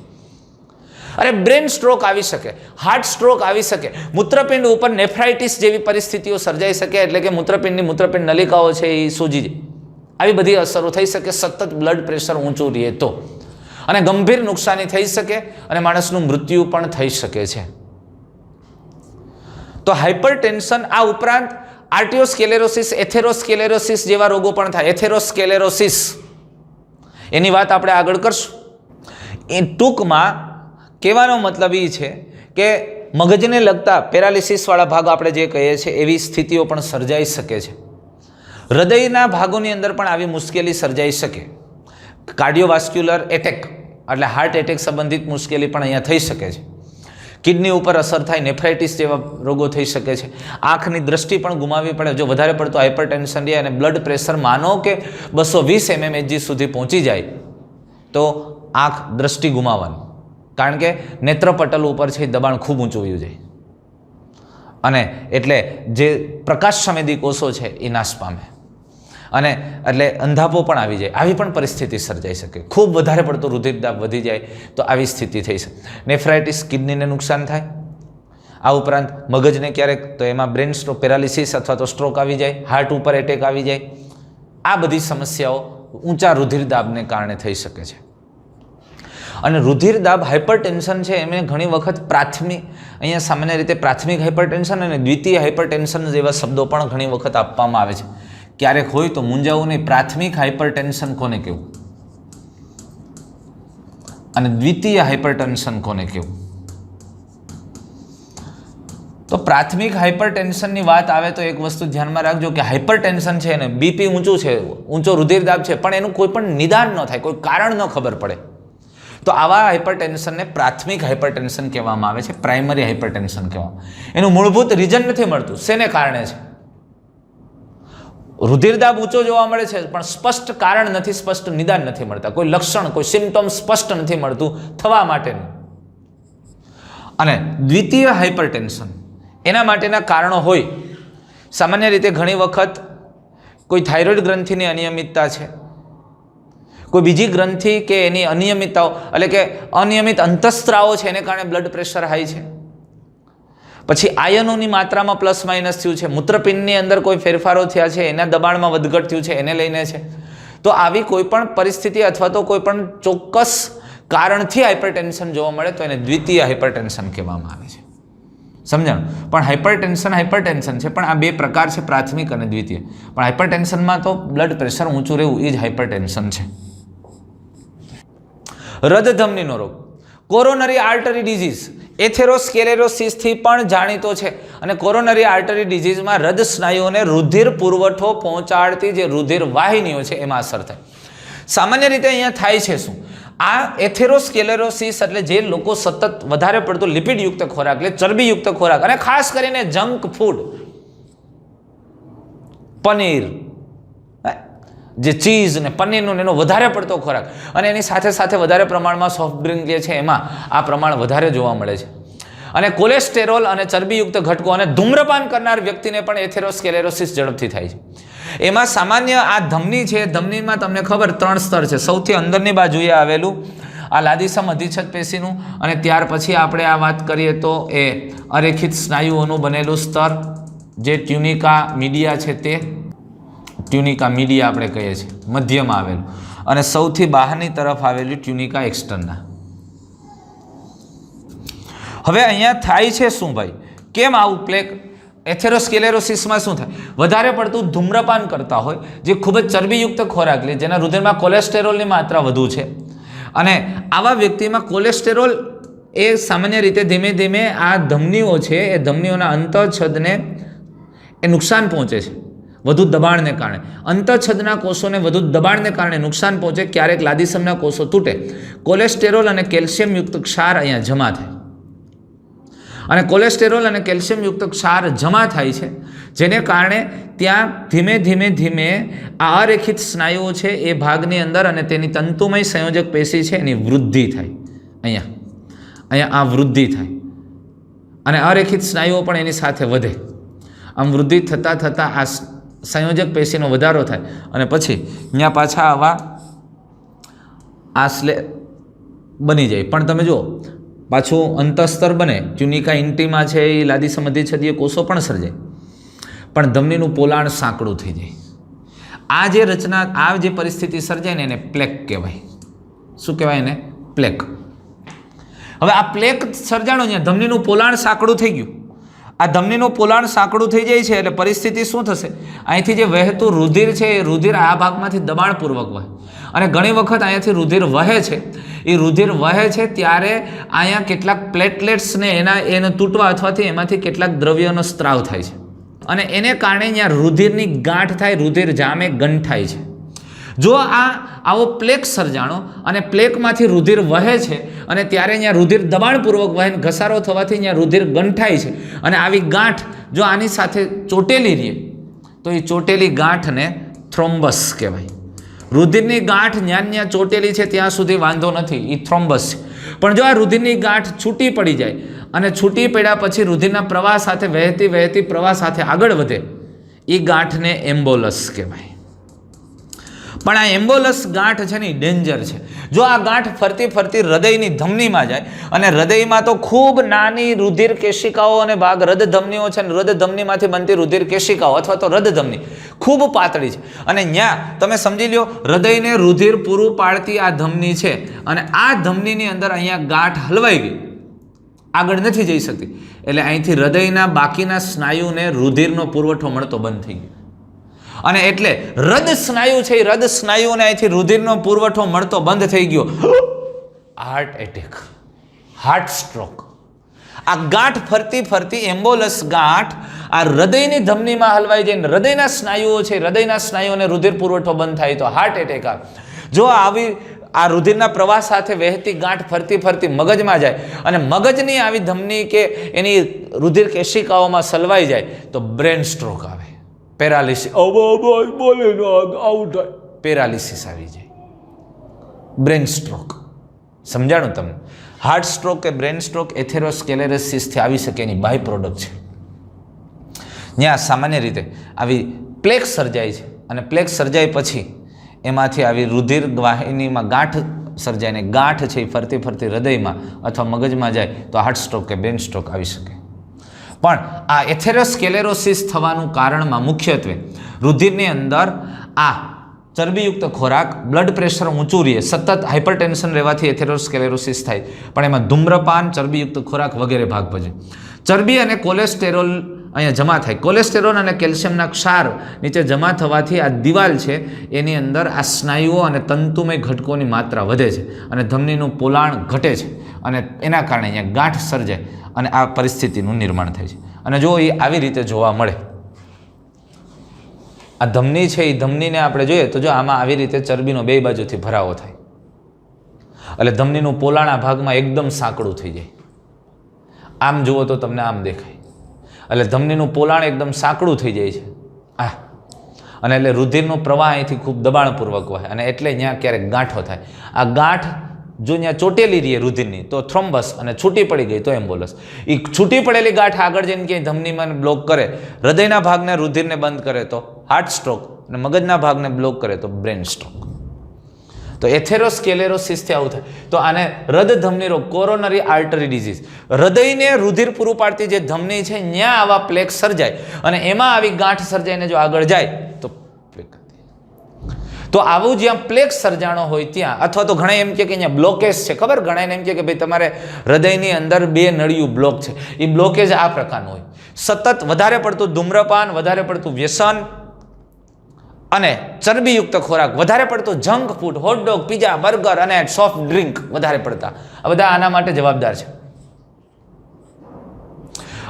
S1: અરે બ્રેન સ્ટ્રોક આવી શકે, હાર્ટ સ્ટ્રોક આવી શકે, મૂત્રપિંડ ઉપર નેફ્રાઇટિસ જેવી પરિસ્થિતિઓ સર્જાઈ શકે, એટલે કે મૂત્રપિંડ નલિકાઓ છે એ સૂજી જાય. આવી બધી અસરો થઈ શકે સતત બ્લડ પ્રેશર ઊંચું રહે તો, અને ગંભીર નુકસાની થઈ શકે અને માણસનું મૃત્યુ પણ થઈ શકે છે. તો હાઇપરટેન્શન આ ઉપરાંત આર્ટિયોસ્ક્લેરોસિસ, એથેરોસ્ક્લેરોસિસ જેવા રોગો પણ થાય. એથેરોસ્ક્લેરોસિસ એની વાત આપણે આગળ કરશું. એ ટૂંકમાં કહેવાનો મતલબ એ છે કે મગજને લગતા પેરાલિસિસવાળા ભાગ આપણે જે કહીએ છીએ એવી સ્થિતિઓ પણ સર્જાઈ શકે છે. હૃદયના ભાગોની અંદર પણ આવી મુશ્કેલી સર્જાઈ શકે. કાર્ડિયોવાસ્ક્યુલર એટેક એટલે હાર્ટ એટેક સંબંધિત મુશ્કેલી પણ અહીંયા થઈ શકે છે. કિડની ઉપર અસર થાય, નેફ્રાઇટિસ જેવા રોગો થઈ શકે છે. આંખની દ્રષ્ટિ પણ ગુમાવવી પડે જો વધારે પડતું હાઇપરટેન્શન રહે અને બ્લડ પ્રેશર માનો કે 220 mmHg સુધી પહોંચી જાય તો આંખ દ્રષ્ટિ ગુમાવવાની, કારણ કે નેત્રપટલ ઉપર છે દબાણ ખૂબ ઊંચું વયું જાય અને એટલે જે પ્રકાશ સંવેદી કોષો છે એ નાશ પામે અને એટલે અંધાપો પણ આવી જાય. આવી પણ પરિસ્થિતિ સર્જાઈ શકે. ખૂબ વધારે પડતો રુધિરદાબ વધી જાય તો આવી સ્થિતિ થઈ શકે. નેફ્રાઇટિસ, કિડનીને નુકસાન થાય. આ ઉપરાંત મગજને ક્યારેક તો એમાં બ્રેન સ્ટ્રોક, પેરાલિસિસ અથવા તો સ્ટ્રોક આવી જાય, હાર્ટ ઉપર એટેક આવી જાય. આ બધી સમસ્યાઓ ઊંચા રુધિરદાબને કારણે થઈ શકે છે. અને રુધિરદાબ હાઇપરટેન્શન છે એમને ઘણી વખત પ્રાથમિક, અહીંયા સામાન્ય રીતે પ્રાથમિક હાઇપરટેન્શન અને દ્વિતીય હાઇપરટેન્શન જેવા શબ્દો પણ ઘણી વખત આપવામાં આવે છે. ક્યારેક હોય તો મૂંઝાવું નહીં, પ્રાથમિક હાઇપરટેન્શન કોને કહેવું અને દ્વિતીય હાઇપરટેન્શન કોને કહેવું? તો પ્રાથમિક હાઇપરટેન્શનની વાત આવે તો એક વસ્તુ ધ્યાનમાં રાખજો કે હાઇપરટેન્શન છે ને બીપી ઊંચું છે, ઊંચો રુધિરદાબ છે, પણ એનું કોઈ પણ નિદાન ન થાય, કોઈ કારણ ન ખબર પડે તો આવા હાઇપરટેન્શનને પ્રાથમિક હાઇપરટેન્શન કહેવામાં આવે છે, પ્રાઇમરી હાઇપરટેન્શન કહેવામાં. એનું મૂળભૂત રીઝન નથી મળતું, શેને કારણે છે? રુધિરદાબ ઊંચો જોવા મળે છે પણ સ્પષ્ટ કારણ નથી, સ્પષ્ટ નિદાન નથી મળતા, કોઈ લક્ષણ, કોઈ સિમ્પટમ સ્પષ્ટ નથી મળતું થવા માટેનું. અને દ્વિતીય હાઇપરટેન્શન એના માટેના કારણો હોય. સામાન્ય રીતે ઘણી વખત કોઈ થાઇરોઇડ ગ્રંથિની અનિયમિતતા છે, કોઈ બીજી ગ્રંથિ કે એની અનિયમિતતાઓ એટલે કે અનિયમિત અંતઃસ્ત્રાવો છે એને કારણે બ્લડ પ્રેશર હાઈ છે. પછી આયનોની માત્રામાં પ્લસ માઇનસ થયું છે, મૂત્રપિંડની અંદર કોઈ ફેરફારો થયા છે, એના દબાણમાં વધઘટ થયું છે, એને લઈને છે. તો આવી કોઈ પણ પરિસ્થિતિ અથવા તો કોઈ પણ ચોક્કસ કારણથી હાઇપરટેન્શન જોવા મળે તો એને દ્વિતીય હાઇપરટેન્શન કહેવામાં આવે છે. સમજણ? પણ હાઇપરટેન્શન છે, પણ આ બે પ્રકાર છે, પ્રાથમિક અને દ્વિતીય. પણ હાઇપરટેન્શનમાં તો બ્લડ પ્રેશર ઊંચું રહેવું એ જ હાઇપરટેન્શન છે. હૃદયધમનીનો રોગ, કોરોનરી આર્ટરી ડિઝીઝ, એથેરોસ્ક્લેરોસિસથી પણ જાણીતો છે. અને કોરોનરી આર્ટરી ડિઝીઝમાં હૃદય સ્નાયુઓને રુધિર પુરવઠો પહોંચાડતી જે રુધિર વાહિનીઓ છે એમાં અસર થાય. સામાન્ય રીતે અહીંયા થાય છે શું? આ એથેરોસ્ક્લેરોસિસ એટલે જે લોકો સતત વધારે પડતો લિપિડયુક્ત ખોરાક એટલે ચરબીયુક્ત ખોરાક અને ખાસ કરીને જંક ફૂડ, પનીર, જે ચીઝ ને પનીરનો એનો વધારે પડતો ખોરાક અને એની સાથે સાથે વધારે પ્રમાણમાં સોફ્ટ ડ્રિંક જે છે એમાં આ પ્રમાણ વધારે જોવા મળે છે. અને કોલેસ્ટેરોલ અને ચરબીયુક્ત ઘટકો અને ધૂમ્રપાન કરનાર વ્યક્તિને પણ એથેરોસ્ક્લેરોસિસ ઝડપથી થાય છે. એમાં સામાન્ય આ ધમની છે, ધમનીમાં તમને ખબર 3 સ્તર છે. સૌથી અંદરની બાજુએ આવેલું આ લાદીસમ અધિચ્છદ પેશીનું, અને ત્યાર પછી આપણે આ વાત કરીએ તો એ અરેખિત સ્નાયુઓનું બનેલું સ્તર જે ટ્યુનિકા મીડિયા છે, તે ટ્યુનિકા મીડિયા આપણે કહીએ છીએ, મધ્યમાં આવેલું, અને સૌથી બહારની તરફ આવેલી ટ્યુનિકા એક્સટર્ના. હવે અહીંયા થાય છે શું ભાઈ? કેમ આવું પ્લેક એથેરોસ્ક્લેરોસિસમાં શું થાય? વધારે પડતું ધૂમ્રપાન કરતા હોય, જે ખૂબ જ ચરબીયુક્ત ખોરાક લે, જેના રુધિરમાં કોલેસ્ટેરોલની માત્રા વધુ છે, અને આવા વ્યક્તિમાં કોલેસ્ટેરોલ એ સામાન્ય રીતે ધીમે ધીમે આ ધમનીઓ છે, એ ધમનીઓના અંતઃછદને એ નુકસાન પહોંચે છે વધુ દબાણને કારણે. અંતઃછદના કોષોને વધુ દબાણને કારણે નુકસાન પહોંચે. ક્યારેક લાદીસમના કોષો તૂટે, કોલેસ્ટેરોલ અને કેલ્શિયમયુક્ત ક્ષાર અહીંયા જમા થાય, અને કોલેસ્ટેરોલ અને કેલ્શિયમયુક્ત ક્ષાર જમા થાય છે, જેને કારણે ત્યાં ધીમે ધીમે ધીમે આ અરેખિત સ્નાયુઓ છે એ ભાગની અંદર, અને તેની તંતુમય સંયોજક પેશી છે એની વૃદ્ધિ થાય. અહીંયા આ વૃદ્ધિ થાય, અને અરેખિત સ્નાયુઓ પણ એની સાથે વધે. આમ વૃદ્ધિ થતાં થતાં આ સંયોજક પેશીનો વધારો થાય, અને પછી અહીંયા પાછા આવા આસલે બની જાય. પણ તમે જુઓ, પાછું અંતસ્તર બને, ટ્યુનિકા ઇન્ટીમા છે એ લાદીસમ અધિચ્છદીય કોષો પણ સર્જાય, પણ ધમનીનું પોલાણ સાંકડું થઈ જાય. આ જે રચના, આ જે પરિસ્થિતિ સર્જાય ને એને પ્લેક કહેવાય. શું કહેવાય એને? પ્લેક. હવે આ પ્લેક સર્જાણો, અહીંયા ધમનીનું પોલાણ સાંકડું થઈ ગયું. આ ધમનીનું પોલાણ સાંકડું થઈ જાય છે એટલે પરિસ્થિતિ શું થશે? અહીંથી જે વહેતું રુધિર છે એ રુધિર આ ભાગમાંથી દબાણપૂર્વક વહે, અને ઘણી વખત અહીંયાથી રુધિર વહે છે. એ રુધિર વહે છે ત્યારે અહીંયા કેટલાક પ્લેટલેટ્સને એને તૂટવા અથવાથી એમાંથી કેટલાક દ્રવ્યોનો સ્ત્રાવ થાય છે, અને એને કારણે અહીંયા રુધિરની ગાંઠ થાય, રુધિર જામે, ગંઠાય છે. જો આવો પ્લેક સર્જાણો અને પ્લેકમાંથી રુધિર વહે છે, અને ત્યારે અહીંયા રુધિર દબાણપૂર્વક વહે, ઘસારો થવાથી અહીંયા રુધિર ગંઠાય છે, અને આવી ગાંઠ જો આની સાથે ચોટેલી રહે તો એ ચોટેલી ગાંઠને થ્રોમ્બસ કહેવાય. રુધિરની ગાંઠ જ્યાં ચોટેલી છે ત્યાં સુધી વાંધો નથી, એ થ્રોમ્બસ છે. પણ જો આ રુધિરની ગાંઠ છૂટી પડી જાય, અને છૂટી પડ્યા પછી રુધિરના પ્રવાહ સાથે વહેતી પ્રવાહ સાથે આગળ વધે, એ ગાંઠને એમ્બોલસ કહેવાય. પણ આ એમ્બોલસ ગાંઠ છે ને એ ડેન્જર છે. જો આ ગાંઠ ફરતી ફરતી હૃદયની ધમનીમાં જાય, અને હૃદયમાં તો ખૂબ નાની રુધિર કેશિકાઓ અને ભાગ રદધમનીઓ છે, અને રદધમનીમાંથી બનતી રુધિર કેશિકાઓ અથવા તો રદધમની ખૂબ પાતળી છે, અને ત્યાં તમે સમજી લો હૃદયને રુધિર પૂરું પાડતી આ ધમની છે, અને આ ધમનીની અંદર અહીંયા ગાંઠ હલવાઈ ગઈ, આગળ નથી જઈ શકતી, એટલે અહીંથી હૃદયના બાકીના સ્નાયુને રુધિરનો પુરવઠો મળતો બંધ થઈ ગયો, અને એટલે હૃદ સ્નાયુ છે, હૃદ સ્નાયુઓને અહીંથી રુધિરનો પુરવઠો મળતો બંધ થઈ ગયો. Heart attack, heart stroke. આ ગાંઠ ફરતી ફરતી એમ્બોલસ ગાંઠ આ હૃદયની ધમનીમાં હલવાઈ જઈને હૃદયના સ્નાયુઓ છે, હૃદયના સ્નાયુઓને રુધિર પુરવઠો બંધ થાય તો હાર્ટ એટેક આવે. જો આવી આ રુધિરના પ્રવાહ સાથે વહેતી ગાંઠ ફરતી ફરતી મગજમાં જાય, અને મગજની આવી ધમની કે એની રુધિર કેશિકાઓમાં સલવાઈ જાય તો બ્રેન સ્ટ્રોક આવે, પેરાલિસિસ, આવું થાય, પેરાલિસિસ આવી જાય, બ્રેન સ્ટ્રોક. સમજાણું તમને? હાર્ટ સ્ટ્રોક કે બ્રેન સ્ટ્રોક એથેરોસ્ક્લેરોસિસથી આવી શકે એની બાય પ્રોડક્ટ છે. ત્યાં સામાન્ય રીતે આવી પ્લેક સર્જાય છે, અને પ્લેક સર્જાય પછી એમાંથી આવી રુધિર વાહિનીમાં ગાંઠ સર્જાય, ને ગાંઠ છે એ ફરતી ફરતી હૃદયમાં અથવા મગજમાં જાય તો હાર્ટ સ્ટ્રોક કે બ્રેન સ્ટ્રોક આવી શકે. પણ આ એથેરોસ્ક્લેરોસિસ થવાનું કારણમાં મુખ્યત્વે રુધિરની અંદર આ ચરબીયુક્ત ખોરાક, બ્લડ પ્રેશર ઊંચું રહે, સતત હાઇપરટેન્શન રહેવાથી એથેરોસ્ક્લેરોસિસ થાય, પણ એમાં ધૂમ્રપાન, ચરબીયુક્ત ખોરાક વગેરે ભાગ ભજવે. ચરબી અને કોલેસ્ટેરોલ અહીંયા જમા થાય, કોલેસ્ટેરોલ અને કેલ્શિયમના ક્ષાર નીચે જમા થવાથી આ દિવાલ છે એની અંદર આ સ્નાયુઓ અને તંતુમય ઘટકોની માત્રા વધે છે, અને ધમનીનું પોલાણ ઘટે છે, અને એના કારણે અહીંયા ગાંઠ સર્જાય, અને આ પરિસ્થિતિનું નિર્માણ થાય છે. અને જો એ આવી રીતે જોવા મળે, આ ધમની છે એ ધમનીને આપણે જોઈએ તો જો આમાં આવી રીતે ચરબીનો બે બાજુથી ભરાવો થાય, એટલે ધમનીનું પોલાણ આ ભાગમાં એકદમ સાંકડું થઈ જાય. આમ જુઓ તો તમને આમ દેખાય, એટલે ધમનીનું પોલાણ એકદમ સાંકડું થઈ જાય છે. અને એટલે રુધિરનો પ્રવાહ અહીંથી ખૂબ દબાણપૂર્વક વહે, અને એટલે અહીંયા ક્યારેક ગાંઠો થાય. આ ગાંઠ જો અહીંયા ચોટેલી રહીએ રુધિરની તો થ્રોમ્બસ અને છૂટી પડી ગઈ તો એમ્બોલસ. એ છૂટી પડેલી ગાંઠ આગળ જઈને ક્યાંય ધમનીમાં બ્લોક કરે, હૃદયના ભાગને રુધિરને બંધ કરે તો હાર્ટ સ્ટ્રોક, અને મગજના ભાગને બ્લોક કરે તો બ્રેન સ્ટ્રોક. તો એથેરોસ્ક્લેરોસિસથી આવું થાય. તો આને હૃદ ધમની રોગ, કોરોનરી આર્ટરી ડિઝીઝ. હૃદયને રુધિર પૂરું પાડતી જે ધમની છે ત્યાં આવા પ્લેક સર્જાય અને એમાં આવી ગાંઠ સર્જાઈને જો આગળ જાય તો પ્લેક. તો આવું જ્યાં પ્લેક સર્જાણો હોય ત્યાં, અથવા તો ઘણા એમ કે અહીંયા બ્લોકેજ છે, ખબર, ઘણા એમ કે ભાઈ તમારે હૃદયની અંદર 2 નળિયું બ્લોક છે. એ બ્લોકેજ આ પ્રકારનું હોય. સતત વધારે પડતું ધૂમ્રપાન, વધારે પડતું વ્યસન અને ચરબીયુક્ત ખોરાક, વધારે પડતો junk food, hot dog, pizza, burger અને સોફ્ટ ડ્રિંક વધારે પડતા, આ બધા આના માટે જવાબદાર છે.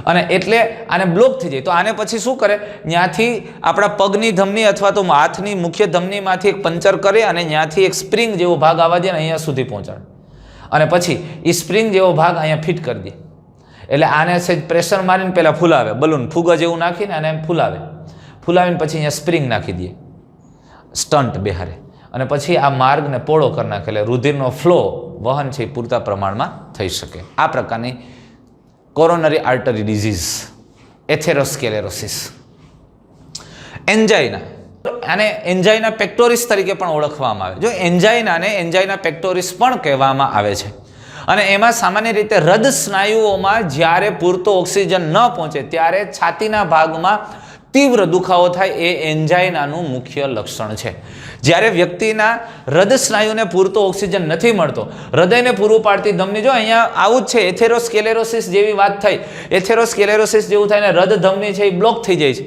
S1: અને એટલે આને બ્લોક થઈ જાય. તો આને પછી શું કરે, ત્યાંથી આપણા પગની ધમની અથવા તો હાથની મુખ્ય ધમનીમાંથી એક પંચર કરે અને ત્યાંથી એક સ્પ્રિંગ જેવો ભાગ આવવા દે ને અહીંયા સુધી પહોંચાડે, અને પછી એ સ્પ્રિંગ જેવો ભાગ અહીંયા ફિટ કરી દે. એટલે આને સહેજ પ્રેશર મારીને પહેલાં ફૂલાવે, બલૂન ફુગા જેવું નાખીને આને ફૂલાવે, ફૂલાવીને પછી અહીંયા સ્પ્રિંગ નાખી દે, સ્ટન્ટ બેહારે, અને પછી આ માર્ગને પોળો કરી નાખે. એટલે રુધિરનો ફ્લો, વહન છે એ પૂરતા પ્રમાણમાં થઈ શકે. આ પ્રકારની કોરોનરી આર્ટરી ડિઝીઝ, એથેરોસ્ક્લેરોસિસ. એન્જાઇના, આને એન્જાઇના પેક્ટોરિસ તરીકે પણ ઓળખવામાં આવે. જો એન્જાઇનાને એન્જાઇના પેક્ટોરિસ પણ કહેવામાં આવે છે. અને એમાં સામાન્ય રીતે હૃદ સ્નાયુઓમાં જ્યારે પૂરતો ઓક્સિજન ન પહોંચે ત્યારે છાતીના ભાગમાં તીવ્ર દુખાવો થાય, એ એન્જાઇનાનું મુખ્ય લક્ષણ છે. જ્યારે વ્યક્તિના હૃદ સ્નાયુને પૂરતો ઓક્સિજન નથી મળતો, હૃદયને પૂરું પાડતી ધમની, જો અહીંયા આવું જ છે, એથેરોસ્ક્લેરોસિસ જેવી વાત થઈ, એથેરોસ્ક્લેરોસિસ જેવું થાય ને હૃદ ધમની છે એ બ્લોક થઈ જાય છે.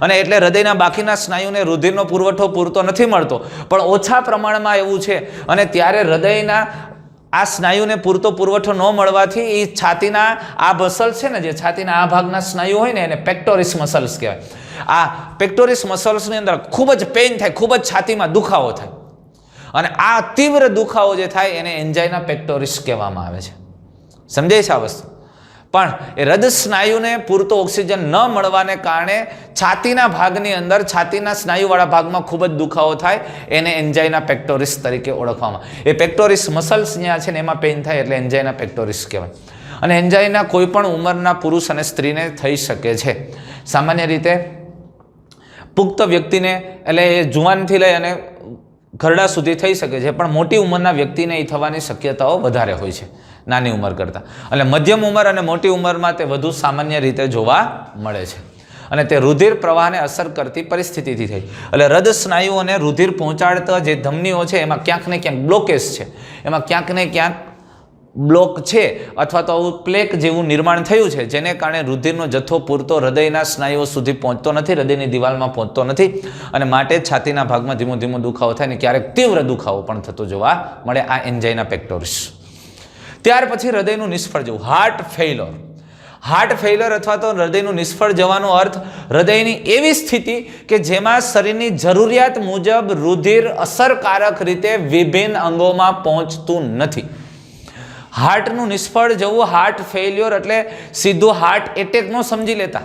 S1: અને એટલે હૃદયના બાકીના સ્નાયુને રુધિરનો પુરવઠો પૂરતો નથી મળતો, પણ ઓછા પ્રમાણમાં એવું છે. અને ત્યારે હૃદયના આ સ્નાયુને પૂરતો પુરવઠો ન મળવાથી એ છાતીના આ મસલ છે ને, જે છાતીના આ ભાગના સ્નાયુ હોય ને, એને પેક્ટોરિસ મસલ્સ કહેવાય. આ પેક્ટોરિસ મસલ્સની અંદર ખૂબ જ પેઇન થાય, ખૂબ જ છાતીમાં દુખાવો થાય, અને આ તીવ્ર દુખાવો જે થાય એને એન્જાઇના પેક્ટોરિસ કહેવામાં આવે છે. સમજાય છે આ વસ્તુ? પણ એ હૃદ સ્નાયુને પૂરતો ઓક્સિજન ન મળવાને કારણે છાતીના ભાગની અંદર, છાતીના સ્નાયુવાળા ભાગમાં ખૂબ જ દુખાવો થાય, એને એન્જાઇના પેક્ટોરિસ તરીકે ઓળખવામાં. એ પેક્ટોરિસ મસલ્સ જ્યાં છે ને એમાં પેઇન થાય એટલે એન્જાઇના પેક્ટોરિસ કહેવાય. અને એન્જાઇના કોઈ પણ ઉંમરના પુરુષ અને સ્ત્રીને થઈ શકે છે. સામાન્ય રીતે પુખ્ત વ્યક્તિને, એટલે એ જુવાનથી લઈ અને ઘરડા સુધી થઈ શકે છે, પણ મોટી ઉંમરના વ્યક્તિને એ થવાની શક્યતાઓ વધારે હોય છે નાની ઉંમર કરતાં. એટલે મધ્યમ ઉંમર અને મોટી ઉંમરમાં તે વધુ સામાન્ય રીતે જોવા મળે છે. અને તે રુધિર પ્રવાહને અસર કરતી પરિસ્થિતિથી થઈ. એટલે હૃદ સ્નાયુઓને રુધિર પહોંચાડતા જે ધમનીઓ છે એમાં ક્યાંક ને ક્યાંક બ્લોકેજ છે, એમાં ક્યાંક ને ક્યાંક બ્લોક છે, અથવા તો આવું પ્લેક જેવું નિર્માણ થયું છે, જેને કારણે રુધિરનો જથ્થો પૂરતો હૃદયના સ્નાયુઓ સુધી પહોંચતો નથી, હૃદયની દિવાલમાં પહોંચતો નથી, અને માટે છાતીના ભાગમાં ધીમો ધીમો દુખાવો થાય ને ક્યારેક તીવ્ર દુખાવો પણ થતો જોવા મળે. આ એન્જાઇના પેક્ટોરિસ. ત્યાર પછી હૃદયનું નિષ્ફળ જવું, હાર્ટ ફેઇલ્યોર. હાર્ટ ફેઇલ્યોર અથવા તો હૃદયનું નિષ્ફળ જવાનો અર્થ હૃદયની એવી સ્થિતિ કે જેમાં શરીરની જરૂરિયાત મુજબ રુધિર અસરકારક રીતે વિભિન્ન અંગોમાં પહોંચતું નથી. હાર્ટનું નિષ્ફળ જવું, હાર્ટ ફેઇલ્યોર એટલે સીધું હાર્ટ એટેક ન સમજી લેતા.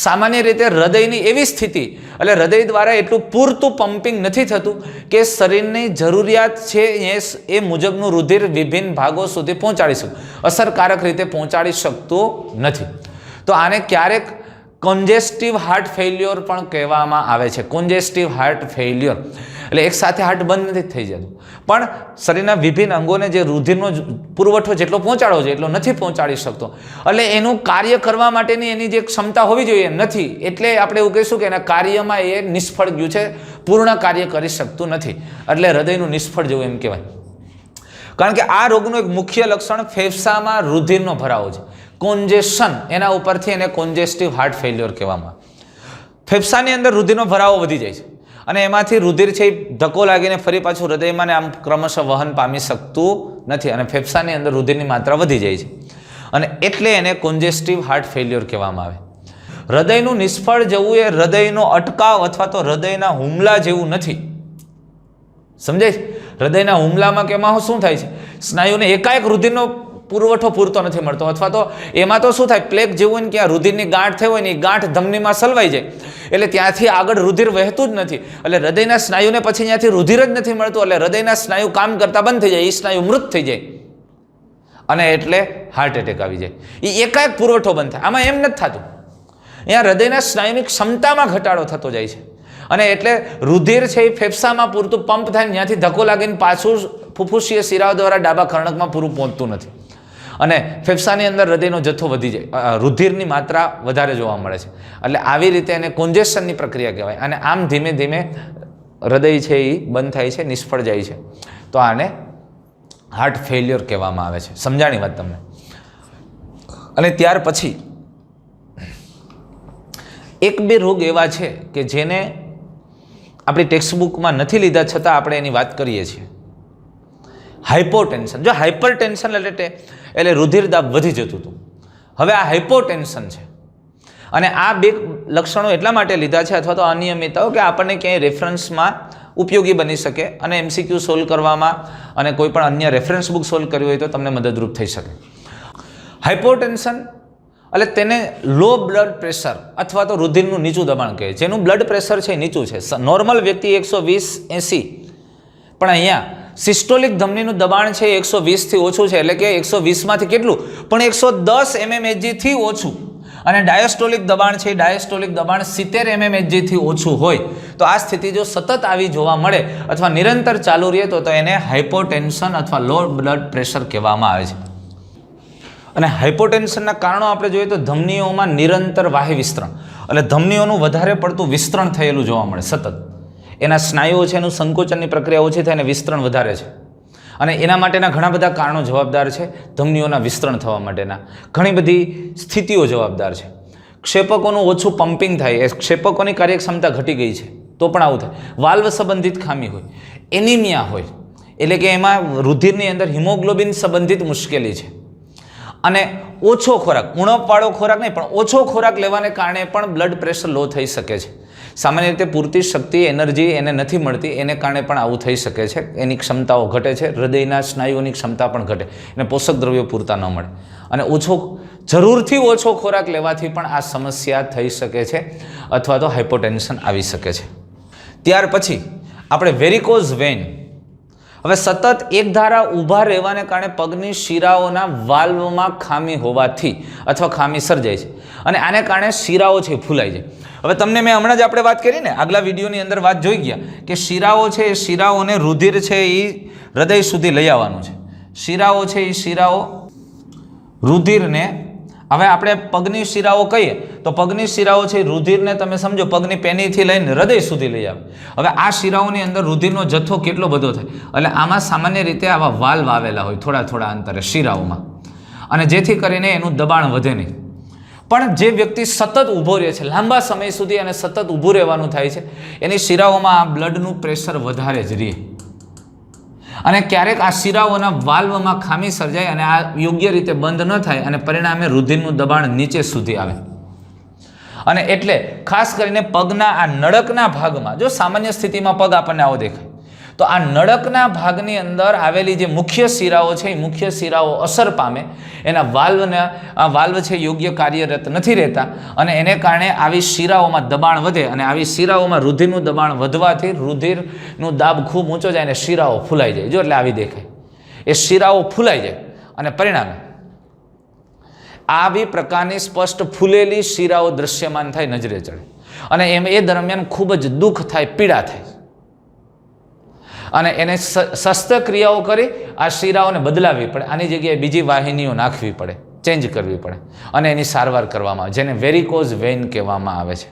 S1: સામાન્ય રીતે હૃદયની એવી સ્થિતિ, એટલે હૃદય દ્વારા એટલું પૂરતું પમ્પિંગ નથી થતું કે શરીરની જરૂરિયાત છે એ મુજબનું રુધિર વિભિન્ન ભાગો સુધી પહોંચાડી શકતું, અસરકારક રીતે પહોંચાડી શકતું નથી. તો આને ક્યારેક કોન્જેસ્ટિવ હાર્ટ ફેઇલ્યોર પણ કહેવામાં આવે છે. કોન્જેસ્ટિવ હાર્ટ ફેઇલ્યોર એટલે એક સાથે હાર્ટ બંધ નથી થઈ જતું, પણ શરીરના વિભિન્ન અંગોને જે રુધિરનો પુરવઠો જેટલો પહોંચાડવો જોઈએ એટલો નથી પહોંચાડી શકતો. એટલે એનું કાર્ય કરવા માટેની એની જે ક્ષમતા હોવી જોઈએ નથી, એટલે આપણે એવું કહીશું કે એના કાર્યમાં એ નિષ્ફળ ગયું છે, પૂર્ણ કાર્ય કરી શકતું નથી, એટલે હૃદયનું નિષ્ફળ જવું એમ કહેવાય. કારણ કે આ રોગનું એક મુખ્ય લક્ષણ ફેફસામાં રુધિરનો ભરાવો છે, કોન્જેશન. એના ઉપરથી એને કોન્જેસ્ટિવ હાર્ટ ફેઇલ્યોર કહેવામાં. ફેફસાની અંદર રુધિરનો ભરાવો વધી જાય છે, અને એમાંથી રુધિર છે એ ધક્કો લાગીને ફરી પાછું હૃદયમાં ને આમ ક્રમશઃ વહન પામી શકતું નથી, અને ફેફસાની અંદર રુધિરની માત્રા વધી જાય છે, અને એટલે એને કોન્જેસ્ટિવ હાર્ટ ફેઇલ્યોર કહેવામાં આવે. હૃદયનું નિષ્ફળ જવું એ હૃદયનો અટકાવ અથવા તો હૃદયના હુમલા જેવું નથી. સમજાય છે? હૃદયના હુમલામાં કે એમાં શું થાય છે, સ્નાયુને એકાએક રુધિરનો પુરવઠો પૂરતો નથી મળતો, અથવા તો એમાં તો શું થાય, પ્લેગ જેવું હોય ને કે આ રુધિરની ગાંઠ થઈ હોય ને એ ગાંઠ ધમનીમાં સલવાઈ જાય, એટલે ત્યાંથી આગળ રુધિર વહેતું જ નથી, એટલે હૃદયના સ્નાયુને પછી ત્યાંથી રુધિર જ નથી મળતું, એટલે હૃદયના સ્નાયુ કામ કરતા બંધ થઈ જાય, એ સ્નાયુ મૃત થઈ જાય અને એટલે હાર્ટ એટેક આવી જાય. એ એકાએક પુરવઠો બંધ થાય. આમાં એમ નથી થતું, અહીંયા હૃદયના સ્નાયુની ક્ષમતામાં ઘટાડો થતો જાય છે અને એટલે રુધિર છે એ ફેફસામાં પૂરતું પંપ થાય, ત્યાંથી ધક્કો લાગીને પાછું ફુફ્ફુસીય શિરાઓ દ્વારા ડાબા કર્ણકમાં પૂરું પહોંચતું નથી અને ફેફસાની અંદર હૃદયનો જથ્થો વધી જાય, રુધિરની માત્રા વધારે જોવા મળે છે. એટલે આવી રીતે એને કોન્જેશનની પ્રક્રિયા કહેવાય અને આમ ધીમે ધીમે હૃદય છે એ બંધ થાય છે, નિષ્ફળ જાય છે. તો આને હાર્ટ ફેલિયર કહેવામાં આવે છે. સમજાણી વાત તમને? અને ત્યાર પછી એક બે રોગ એવા છે કે જેને આપણી ટેક્સ્ટબુકમાં નથી લીધા છતાં આપણે એની વાત કરીએ છીએ. હાઇપોટેન્શન. જો હાઇપરટેન્શન એટલે રુધિર દાબ વધી જતું હતું, હવે આ હાઇપોટેન્શન છે અને આ બે લક્ષણો એટલા માટે લીધા છે અથવા તો અનિયમિતતાઓ કે આપણને ક્યાંય રેફરન્સમાં ઉપયોગી બની શકે અને MCQ સોલ્વ કરવામાં અને કોઈ પણ અન્ય રેફરન્સ બુક સોલ્વ કરવી હોય તો તમને મદદરૂપ થઈ શકે. હાઇપોટેન્શન એટલે તેને લો બ્લડ પ્રેશર અથવા તો રુધિરનું નીચું દબાણ કહે. જેનું બ્લડ પ્રેશર છે નીચું છે, નોર્મલ વ્યક્તિ 120/80, પણ અહીંયા સિસ્ટોલિક ધમનીનું દબાણ છે 120 થી ઓછું છે, એટલે કે 120 માંથી કેટલું પણ 110 mmHg થી ઓછું, અને ડાયસ્ટોલિક દબાણ છે ડાયસ્ટોલિક દબાણ 70 mmHg થી ઓછું હોય તો આ સ્થિતિ જો સતત આવી જોવા મળે અથવા નિરંતર ચાલુ રહે તો એને હાઇપોટેન્શન અથવા લો બ્લડ પ્રેશર કહેવામાં આવે છે. અને હાઇપોટેન્શનના કારણો આપણે જોઈએ તો ધમનીઓમાં નિરંતર વાહી વિસ્તરણ, એટલે ધમનીઓનું વધારે પડતું વિસ્તરણ થયેલું જોવા મળે સતત. એના સ્નાયુઓ છે એનું સંકોચનની પ્રક્રિયા ઓછી થાય અને વિસ્તરણ વધારે છે અને એના માટેના ઘણા બધા કારણો જવાબદાર છે. ધમનીઓના વિસ્તરણ થવા માટેના ઘણી બધી સ્થિતિઓ જવાબદાર છે. ક્ષેપકોનું ઓછું પમ્પિંગ થાય, એ ક્ષેપકોની કાર્યક્ષમતા ઘટી ગઈ છે તો પણ આવું થાય. વાલ્વ સંબંધિત ખામી હોય, એનિમિયા હોય, એટલે કે એમાં રુધિરની અંદર હિમોગ્લોબિન સંબંધિત મુશ્કેલી છે અને ઓછો ખોરાક, ઉણપવાળો ખોરાક નહીં પણ ઓછો ખોરાક લેવાને કારણે પણ બ્લડ પ્રેશર લો થઈ શકે છે. સામાન્ય રીતે પૂરતી શક્તિ, એનર્જી એને નથી મળતી, એને કારણે પણ આવું થઈ શકે છે. એની ક્ષમતાઓ ઘટે છે, હૃદયના સ્નાયુઓની ક્ષમતા પણ ઘટે, એને પોષક દ્રવ્યો પૂરતા ન મળે અને જરૂરથી ઓછો ખોરાક લેવાથી પણ આ સમસ્યા થઈ શકે છે અથવા તો હાઇપોટેન્શન આવી શકે છે. ત્યાર પછી આપણે વેરિકોઝ વેઇન. હવે સતત એક ધારા ઊભા રહેવાને કારણે પગની શિરાઓના વાલ્વમાં ખામી હોવાથી અથવા ખામી સર્જાય છે અને આને કારણે શિરાઓ છે ફૂલાઈ જાય. હવે તમને મેં હમણાં જ આપણે વાત કરી ને, આગલા વિડીયોની અંદર વાત જોઈ ગયા કે શિરાઓ છે એ શિરાઓને રુધિર છે એ હૃદય સુધી લઈ આવવાનું છે. શિરાઓ છે એ શિરાઓ રુધિરને, હવે આપણે પગની શિરાઓ કહીએ તો પગની શિરાઓ છે રુધિરને તમે સમજો પગની પેનીથી લઈને હૃદય સુધી લઈ આવે. હવે આ શિરાઓની અંદર રુધિરનો જથ્થો કેટલો બધો થાય, એટલે આમાં સામાન્ય રીતે આવા વાલ્વ આવેલા હોય થોડા થોડા અંતરે શિરાઓમાં, અને જેથી કરીને એનું દબાણ વધે નહીં. પણ જે વ્યક્તિ સતત ઊભો રહે છે લાંબા સમય સુધી અને સતત ઊભું રહેવાનું થાય છે, એની શિરાઓમાં આ બ્લડનું પ્રેશર વધારે જ રહે અને ક્યારેક આ શિરાઓના વાલ્વમાં ખામી સર્જાય અને આ યોગ્ય રીતે બંધ ન થાય અને પરિણામે રુધિરનું દબાણ નીચે સુધી આવે. અને એટલે ખાસ કરીને પગના આ નળકના ભાગમાં, જો સામાન્ય સ્થિતિમાં પગ આપણને આવો દેખાય તો આ નળકના ભાગની અંદર આવેલી જે મુખ્ય શિરાઓ છે એ મુખ્ય શિરાઓ અસર પામે, એના વાલ્વ છે યોગ્ય કાર્યરત નથી રહેતા અને એને કારણે આવી શિરાઓમાં દબાણ વધે અને આવી શિરાઓમાં રુધિરનું દબાણ વધવાથી રુધિરનું દાબ ખૂબ ઊંચો જાય અને શિરાઓ ફૂલાઈ જાય. જો એટલે આવી દેખાય, એ શિરાઓ ફૂલાઈ જાય અને પરિણામે આવી પ્રકારની સ્પષ્ટ ફૂલેલી શિરાઓ દ્રશ્યમાન થાય, નજરે ચડે અને એ દરમિયાન ખૂબ જ દુઃખ થાય, પીડા થાય અને એને શસ્ત્રક્રિયાઓ કરી આ શિરાઓને બદલાવવી પડે. આની જગ્યાએ બીજી વાહિનીઓ નાખવી પડે, ચેન્જ કરવી પડે અને એની સારવાર કરવામાં આવે, જેને વેરિકોઝ વેઇન કહેવામાં આવે છે.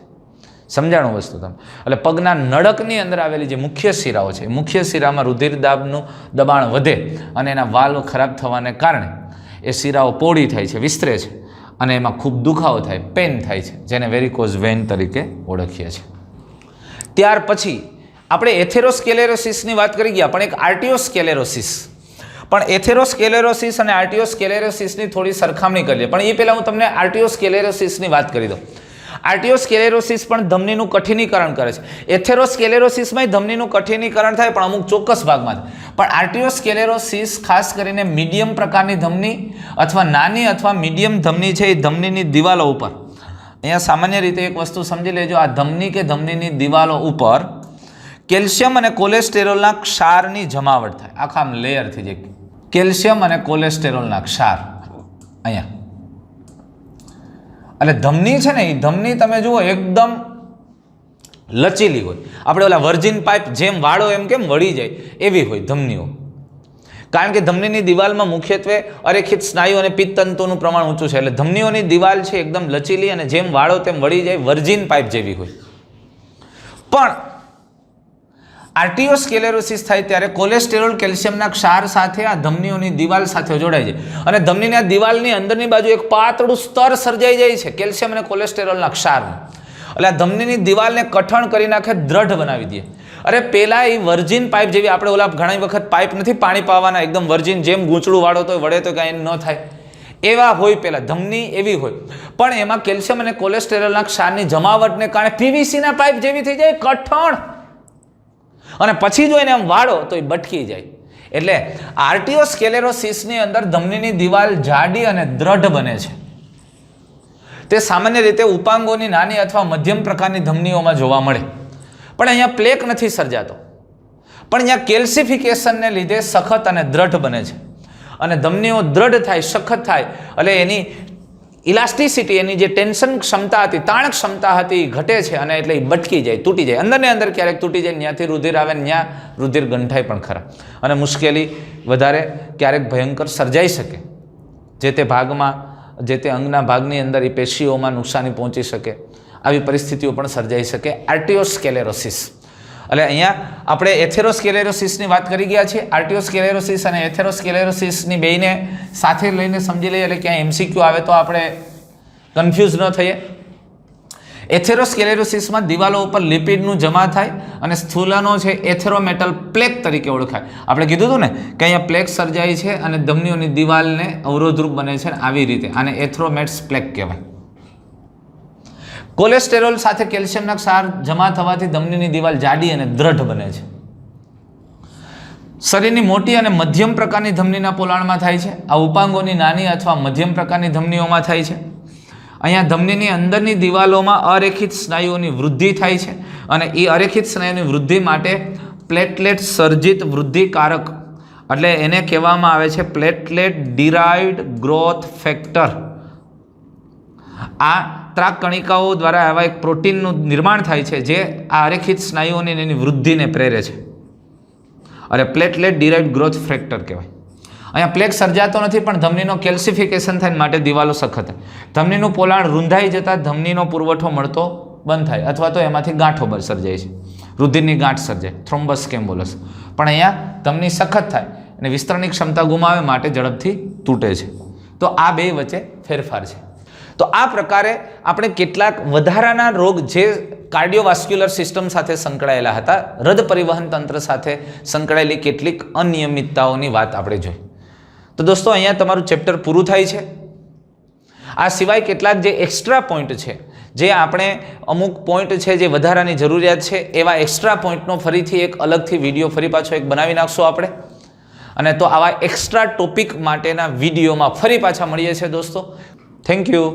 S1: સમજાણું વસ્તુ તમે? એટલે પગના નળકની અંદર આવેલી જે મુખ્ય શિરાઓ છે, મુખ્ય શિરામાં રુધિર દાબનું દબાણ વધે અને એના વાલ્વ ખરાબ થવાને કારણે એ શિરાઓ પોળી થાય છે, વિસ્તરે છે અને એમાં ખૂબ દુખાવો થાય, પેન થાય છે, જેને વેરિકોઝ વેઇન તરીકે ઓળખીએ છીએ. ત્યાર પછી આપણે એથેરોસ્કેલેરોસિસની વાત કરી ગયા, પણ એક આર્ટિયોસ્કેલેરોસિસ, પણ એથેરોસ્કેલેરોસિસ અને આર્ટિયોસ્કેલેરોસિસની થોડી સરખામણી કરી લે. પણ એ પહેલાં હું તમને આર્ટિયોસ્કેલેરોસિસની વાત કરી દઉં. આર્ટિયોસ્કેલેરોસિસ પણ ધમનીનું કઠિનીકરણ કરે છે. એથેરોસ્કેલેરોસિસમાં ધમનીનું કઠિનીકરણ થાય પણ અમુક ચોક્કસ ભાગમાં થાય. પણ આર્ટિયોસ્કેલેરોસિસ ખાસ કરીને મીડિયમ પ્રકારની ધમની અથવા નાની અથવા મીડિયમ ધમની છે એ ધમનીની દિવાલો ઉપર અહીંયા સામાન્ય રીતે એક વસ્તુ સમજી લેજો, આ ધમની કે ધમનીની દિવાલો ઉપર કેલ્શિયમ અને કોલેસ્ટેરોલના ક્ષારની જમાવટ થાય, આખા આમ લેયરથી જે કેલ્શિયમ અને કોલેસ્ટેરોલના ક્ષાર અહીંયા. એટલે ધમની છે ને, એ ધમની તમે જુઓ એકદમ લચીલી હોય. આપણે ઓલા વર્જિન પાઇપ જેમ વાળો એમ કેમ વળી જાય એવી હોય ધમનીઓ. કારણ કે ધમનીની દિવાલમાં મુખ્યત્વે અરેખિત સ્નાયુ અને પિત્તતંતુનું પ્રમાણ ઊંચું છે. એટલે ધમનીઓની દિવાલ છે એકદમ લચીલી અને જેમ વાળો તેમ વળી જાય, વર્જિન પાઇપ જેવી હોય. પણ આર્ટિયોસ્ક્લેરોસિસ થાય ત્યારે કોલેસ્ટેરોલ કેલ્શિયમના ક્ષાર સાથે આ ધમનીઓની દિવાલ સાથે જોડાય છે અને ધમનીના દિવાલની અંદરની બાજુ એક પાતળું સ્તર સર્જાઈ જાય છે કેલ્શિયમ અને કોલેસ્ટેરોલના ક્ષારનું. એટલે આ ધમનીની દિવાલને કઠણ કરી નાખે, દ્રઢ બનાવી દે. અરે પેલા એ વર્જિન પાઇપ જેવી, આપણે ઓલા ઘણી વખત પાઇપ નથી પાણી પાવાના એકદમ વર્જિન, જેમ ગૂંચળું વાળો તો વળે તો કાંઈ ન થાય એવા હોય, પેલા ધમની એવી હોય. પણ એમાં કેલ્શિયમ અને કોલેસ્ટેરોલના ક્ષારની જમાવટને કારણે પીવીસીના પાઇપ જેવી થઈ જાય, કઠણ. અને પછી જો એને આમ વાળો તો એ બટકી જાય. એટલે આર્ટિયોસ્ક્લેરોસિસની અંદર ધમનીની દિવાલ જાડી અને દ્રઢ બને છે. તે સામાન્ય રીતે ઉપાંગોની નાની અથવા મધ્યમ પ્રકારની ધમનીઓમાં જોવા મળે. પણ અહીંયા પ્લેક નથી સર્જાતો, પણ અહીંયા કેલ્સિફિકેશનને લીધે સખત અને દ્રઢ બને છે. અને ધમનીઓ દ્રઢ થાય, સખત થાય એટલે એની ઇલાસ્ટિસિટી, એની જે ટેન્શન ક્ષમતા હતી, તાણ ક્ષમતા હતી, ઘટે છે અને એટલે એ બટકી જાય, તૂટી જાય. અંદરને અંદર ક્યારેક તૂટી જાય, ત્યાંથી રુધિર આવે ને ત્યાં રુધિર ગંઠાય પણ ખરા. અને મુશ્કેલી વધારે ક્યારેક ભયંકર સર્જાઈ શકે. જે તે ભાગમાં, જે તે અંગના ભાગની અંદર એ પેશીઓમાં નુકસાની પહોંચી શકે, આવી પરિસ્થિતિઓ પણ સર્જાઈ શકે. આર્ટિયોસ્ક્લેરોસિસ એટલે અહીંયા આપણે એથેરોસ્ક્લેરોસિસની વાત કરી ગયા છીએ. આર્ટિયોસ્ક્લેરોસિસ અને એથેરોસ્ક્લેરોસિસની બેયને સાથે લઈને સમજી લઈએ, એટલે ક્યાંય એમસીક્યુ આવે તો આપણે કન્ફ્યુઝ ન થઈએ. એથેરોસ્ક્લેરોસિસમાં દિવાલો ઉપર લિપિડનું જમા થાય અને સ્થૂલનો છે એથેરોમેટલ પ્લેક તરીકે ઓળખાય. આપણે કીધું હતું ને કે અહીંયા પ્લેક સર્જાય છે અને ધમનીઓની દિવાલને અવરોધરૂપ બને છે. આવી રીતે આને એથેરોમેટ્સ પ્લેક કહેવાય. કોલેસ્ટેરોલ સાથે કેલ્શિયમના ક્ષાર જમા થવાથી ધમનીની દિવાલ જાડી અને દ્રઢ બને છે. શરીરની મોટી અને મધ્યમ પ્રકારની ધમનીના પોલાણમાં થાય છે. આ ઉપાંગોની નાની અથવા મધ્યમ પ્રકારની ધમનીઓમાં થાય છે. અહીંયા ધમનીની અંદરની દિવાલોમાં અરેખિત સ્નાયુઓની વૃદ્ધિ થાય છે અને એ અરેખિત સ્નાયુની વૃદ્ધિ માટે પ્લેટલેટ સર્જિત વૃદ્ધિકારક, એટલે એને કહેવામાં આવે છે પ્લેટલેટ ડિરાઇવ્ડ ગ્રોથ ફેક્ટર. આ ત્રાક કણિકાઓ દ્વારા આવા એક પ્રોટીનનું નિર્માણ થાય છે જે આ અરેખિત સ્નાયુઓની એની વૃદ્ધિને પ્રેરે છે. અને પ્લેટલેટ ડિરાઇવ્ડ ગ્રોથ ફેક્ટર કહેવાય. અહીંયા પ્લેક સર્જાતો નથી, પણ ધમનીનો કેલ્સિફિકેશન થાય માટે દિવાલો સખત થાય. ધમનીનું પોલાણ રૂંધાઈ જતાં ધમનીનો પુરવઠો મળતો બંધ થાય અથવા તો એમાંથી ગાંઠો સર્જાય છે, રુધિરની ગાંઠ સર્જાય, થ્રોમ્બસ કેમ્બોલસ. પણ અહીંયા ધમની સખત થાય અને વિસ્તરણની ક્ષમતા ગુમાવે માટે ઝડપથી તૂટે છે. તો આ બે વચ્ચે ફેરફાર છે. તો આ પ્રકારે આપણે કેટલાક વધારાના રોગ જે કાર્ડિયોવાસ્ક્યુલર સિસ્ટમ સાથે સંકળાયેલા હતા, હૃદ પરિવહન તંત્ર સાથે સંકળાયેલી કેટલીક અનિયમિતતાઓની વાત આપણે જોઈ. તો દોસ્તો અહીંયા તમારું ચેપ્ટર પૂરું થાય છે. આ સિવાય કેટલાક જે એક્સ્ટ્રા પોઈન્ટ છે, જે આપણે અમુક પોઈન્ટ છે જે વધારાની જરૂરિયાત છે, એવા એક્સ્ટ્રા પોઈન્ટનો ફરીથી એક અલગથી વિડીયો ફરી પાછો એક બનાવી નાખશું આપણે. અને તો આવા એક્સ્ટ્રા ટોપિક માટેના વિડીયોમાં ફરી પાછા મળીએ છીએ દોસ્તો. Thank you.